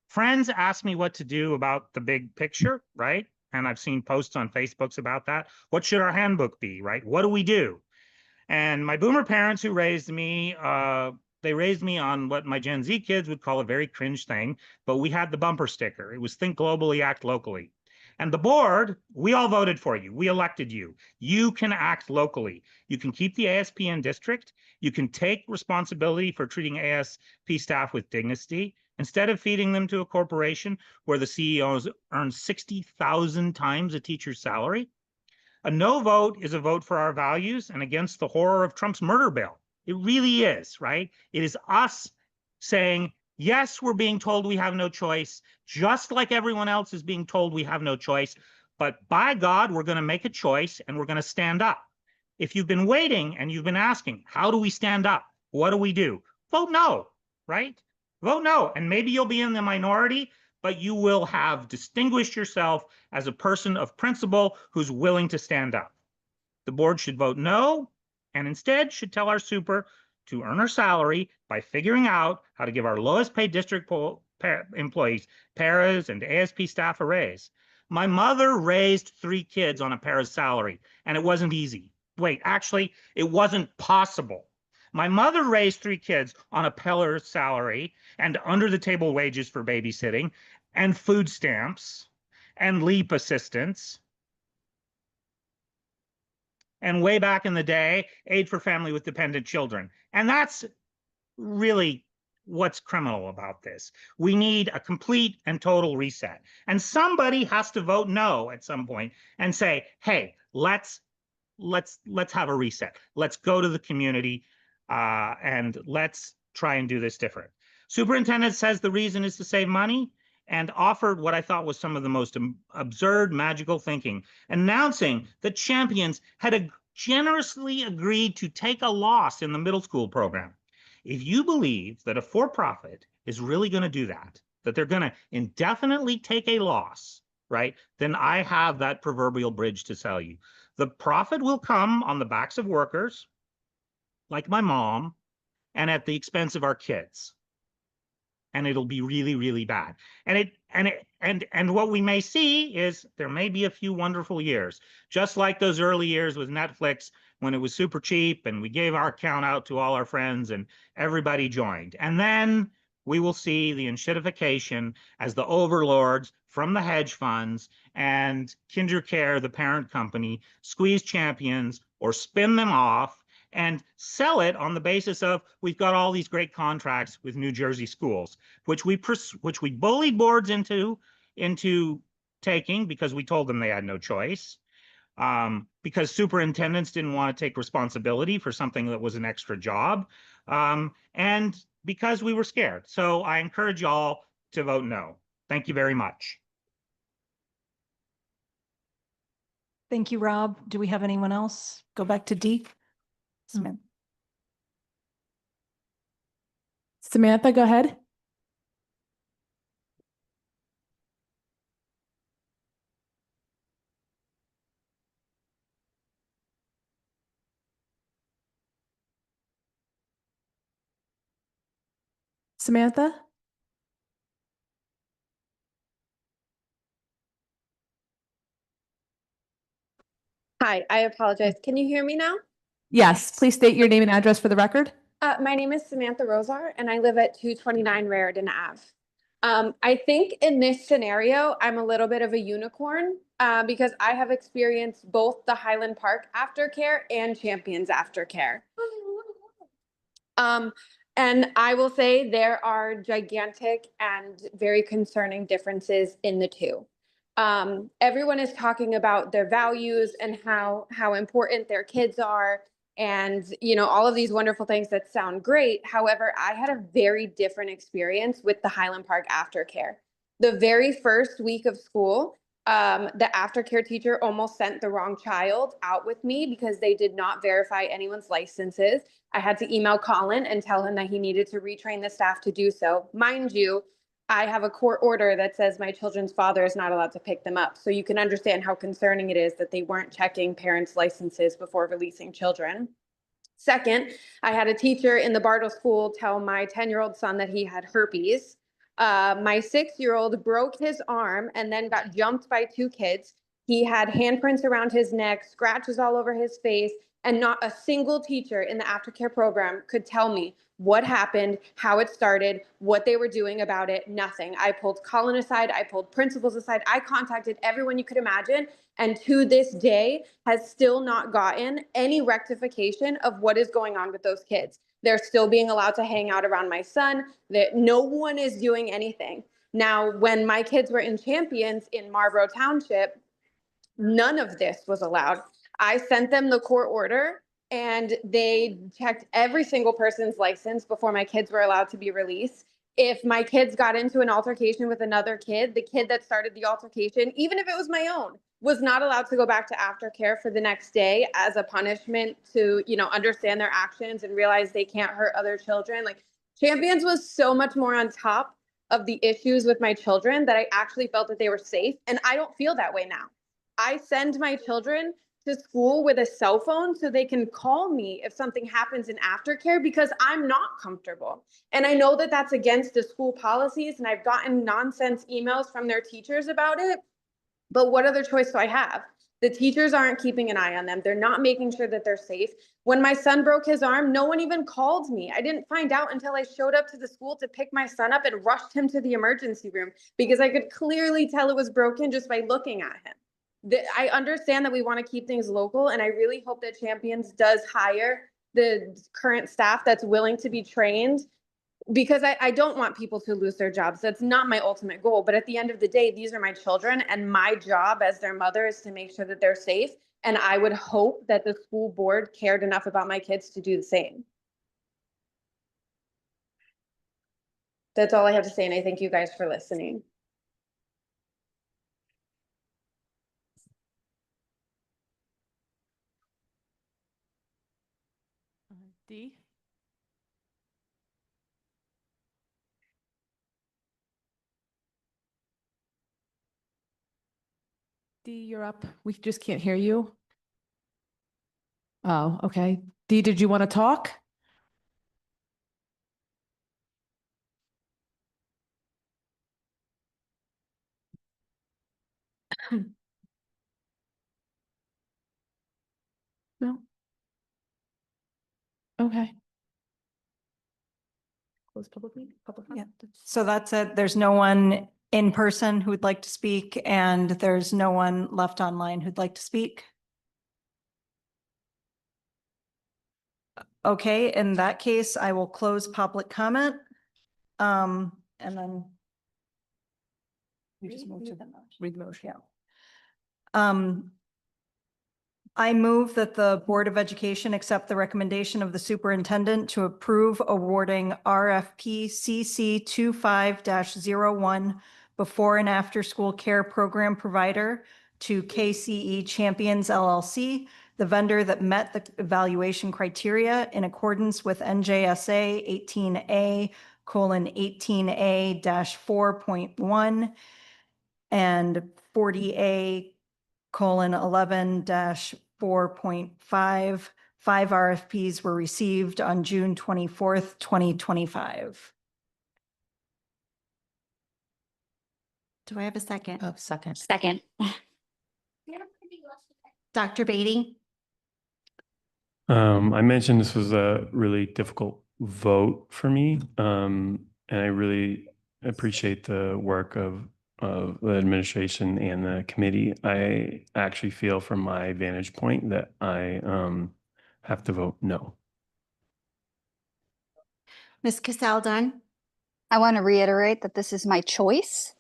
Friends ask me what to do about the big picture, right? And I've seen posts on Facebooks about that. What should our handbook be, right? What do we do? And my boomer parents who raised me, they raised me on what my Gen Z kids would call a very cringe thing, but we had the bumper sticker. It was think globally, act locally. And the board, we all voted for you. We elected you. You can act locally. You can keep the ASP in district. You can take responsibility for treating ASP staff with dignity instead of feeding them to a corporation where the CEOs earn 60,000 times a teacher's salary. A no vote is a vote for our values and against the horror of Trump's murder bill. It really is, right? It is us saying, yes, we're being told we have no choice, just like everyone else is being told we have no choice. But by God, we're going to make a choice and we're going to stand up. If you've been waiting and you've been asking, how do we stand up? What do we do? Vote no, right? Vote no. And maybe you'll be in the minority, but you will have distinguished yourself as a person of principle who's willing to stand up. The board should vote no, and instead should tell our super to earn her salary by figuring out how to give our lowest paid district employees, paras and ASP staff a raise. My mother raised 3 kids on a para's salary, and it wasn't easy. Wait, actually, it wasn't possible. My mother raised 3 kids on a para's salary and under the table wages for babysitting and food stamps and LEAP assistance. And way back in the day, aid for family with dependent children. And that's really what's criminal about this. We need a complete and total reset. And somebody has to vote no at some point and say, hey, let's have a reset. Let's go to the community and let's try and do this different. Superintendent says the reason is to save money and offered what I thought was some of the most absurd, magical thinking, announcing that Champions had generously agreed to take a loss in the middle school program. If you believe that a for-profit is really going to do that, that they're going to indefinitely take a loss, right, then I have that proverbial bridge to sell you. The profit will come on the backs of workers, like my mom, and at the expense of our kids. And it'll be really, really bad. And what we may see is there may be a few wonderful years, just like those early years with Netflix when it was super cheap and we gave our account out to all our friends and everybody joined. And then we will see the enshittification as the overlords from the hedge funds and KinderCare, the parent company, squeeze Champions or spin them off and sell it on the basis of we've got all these great contracts with New Jersey schools, which we bullied boards into taking because we told them they had no choice, because superintendents didn't want to take responsibility for something that was an extra job, and because we were scared. So I encourage y'all to vote no. Thank you very much. Thank you, Rob. Do we have anyone else? Go back to Dee. Samantha, go ahead. Samantha? Hi, I apologize. Can you hear me now? Yes, please state your name and address for the record. My name is Samantha Rosar, and I live at 229 Raritan Ave. I think in this scenario, I'm a little bit of a unicorn because I have experienced both the Highland Park aftercare and Champions aftercare. And I will say there are gigantic and very concerning differences in the two. Everyone is talking about their values and how important their kids are and, you know, all of these wonderful things that sound great. However, I had a very different experience with the Highland Park aftercare. The very first week of school, the aftercare teacher almost sent the wrong child out with me because they did not verify anyone's licenses. I had to email Colin and tell him that he needed to retrain the staff to do so. Mind you, I have a court order that says my children's father is not allowed to pick them up. So you can understand how concerning it is that they weren't checking parents' licenses before releasing children. Second, I had a teacher in the Bartle school tell my 10-year-old son that he had herpes. My 6-year-old broke his arm and then got jumped by 2 kids. He had handprints around his neck, scratches all over his face, and not a single teacher in the aftercare program could tell me what happened, how it started, what they were doing about it, nothing. I pulled Colin aside, I pulled principals aside, I contacted everyone you could imagine, and to this day has still not gotten any rectification of what is going on with those kids. They're still being allowed to hang out around my son, that no one is doing anything. Now, when my kids were in Champions in Marlborough Township, none of this was allowed. I sent them the court order and they checked every single person's license before my kids were allowed to be released. If my kids got into an altercation with another kid, the kid that started the altercation, even if it was my own, was not allowed to go back to aftercare for the next day as a punishment to, you know, understand their actions and realize they can't hurt other children. Like Champions was so much more on top of the issues with my children that I actually felt that they were safe. And I don't feel that way now. I send my children to school with a cell phone so they can call me if something happens in aftercare because I'm not comfortable. And I know that that's against the school policies, and I've gotten nonsense emails from their teachers about it. But what other choice do I have? The teachers aren't keeping an eye on them. They're not making sure that they're safe. When my son broke his arm, no one even called me. I didn't find out until I showed up to the school to pick my son up and rushed him to the emergency room because I could clearly tell it was broken just by looking at him. I understand that we want to keep things local, and I really hope that Champions does hire the current staff that's willing to be trained, because I don't want people to lose their jobs. That's not my ultimate goal. But at the end of the day, these are my children, and my job as their mother is to make sure that they're safe. And I would hope that the school board cared enough about my kids to do the same. That's all I have to say, and I thank you guys for listening. Dee? Dee, you're up. We just can't hear you. Oh, okay. Dee, did you want to talk? No? Okay. Close public meeting, public Yeah. comment. So that's it. There's no one in person who would like to speak, and there's no one left online who'd like to speak. Okay, in that case, I will close public comment. And then we just move to the motion. Read the motion. Yeah. I move that the Board of Education accept the recommendation of the superintendent to approve awarding RFP CC 25-01 before and after school care program provider to KCE Champions LLC, the vendor that met the evaluation criteria in accordance with NJSA 18A:18A-4.1 and 40A:11-4.5. 5 RFPs were received on June 24th, 2025. Do I have a second? Oh, second. Second. Dr. Beatty? I mentioned this was a really difficult vote for me. And I really appreciate the work of the administration and the committee. I actually feel from my vantage point that I have to vote no. Ms. Cassell Dunn? I want to reiterate that this is my choice.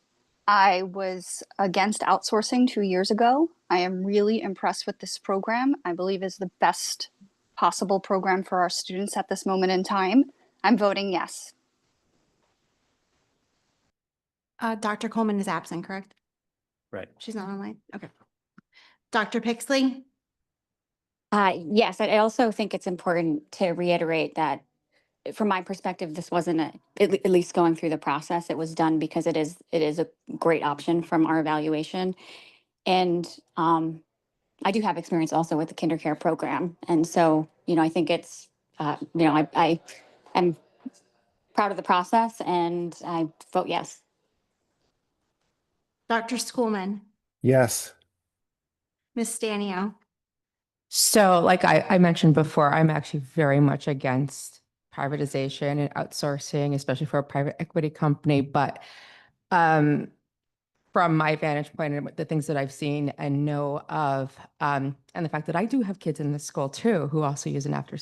I was against outsourcing 2 years ago. I am really impressed with this program. I believe is the best possible program for our students at this moment in time. I'm voting yes. Dr. Coleman is absent, correct? Right. She's not online? Okay. Dr. Pixley? Yes, I also think it's important to reiterate that from my perspective, this wasn't at least going through the process. It was done because it is a great option from our evaluation. And I do have experience also with the kinder care program. And so, I think it's, I am proud of the process and I vote yes. Dr. Schoolman? Yes. Ms. Stanio? So like I mentioned before, I'm actually very much against privatization and outsourcing, especially for a private equity company. But from my vantage point and the things that I've seen and know of, and the fact that I do have kids in this school too, who also use an after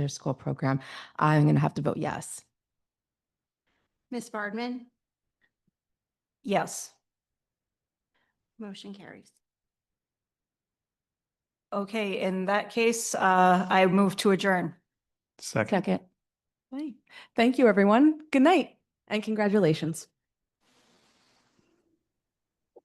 school program, I'm going to have to vote yes. Ms. Bardman? Yes. Motion carries. Okay, in that case, I move to adjourn. Second. Second. Okay. Thank you, everyone. Good night and congratulations.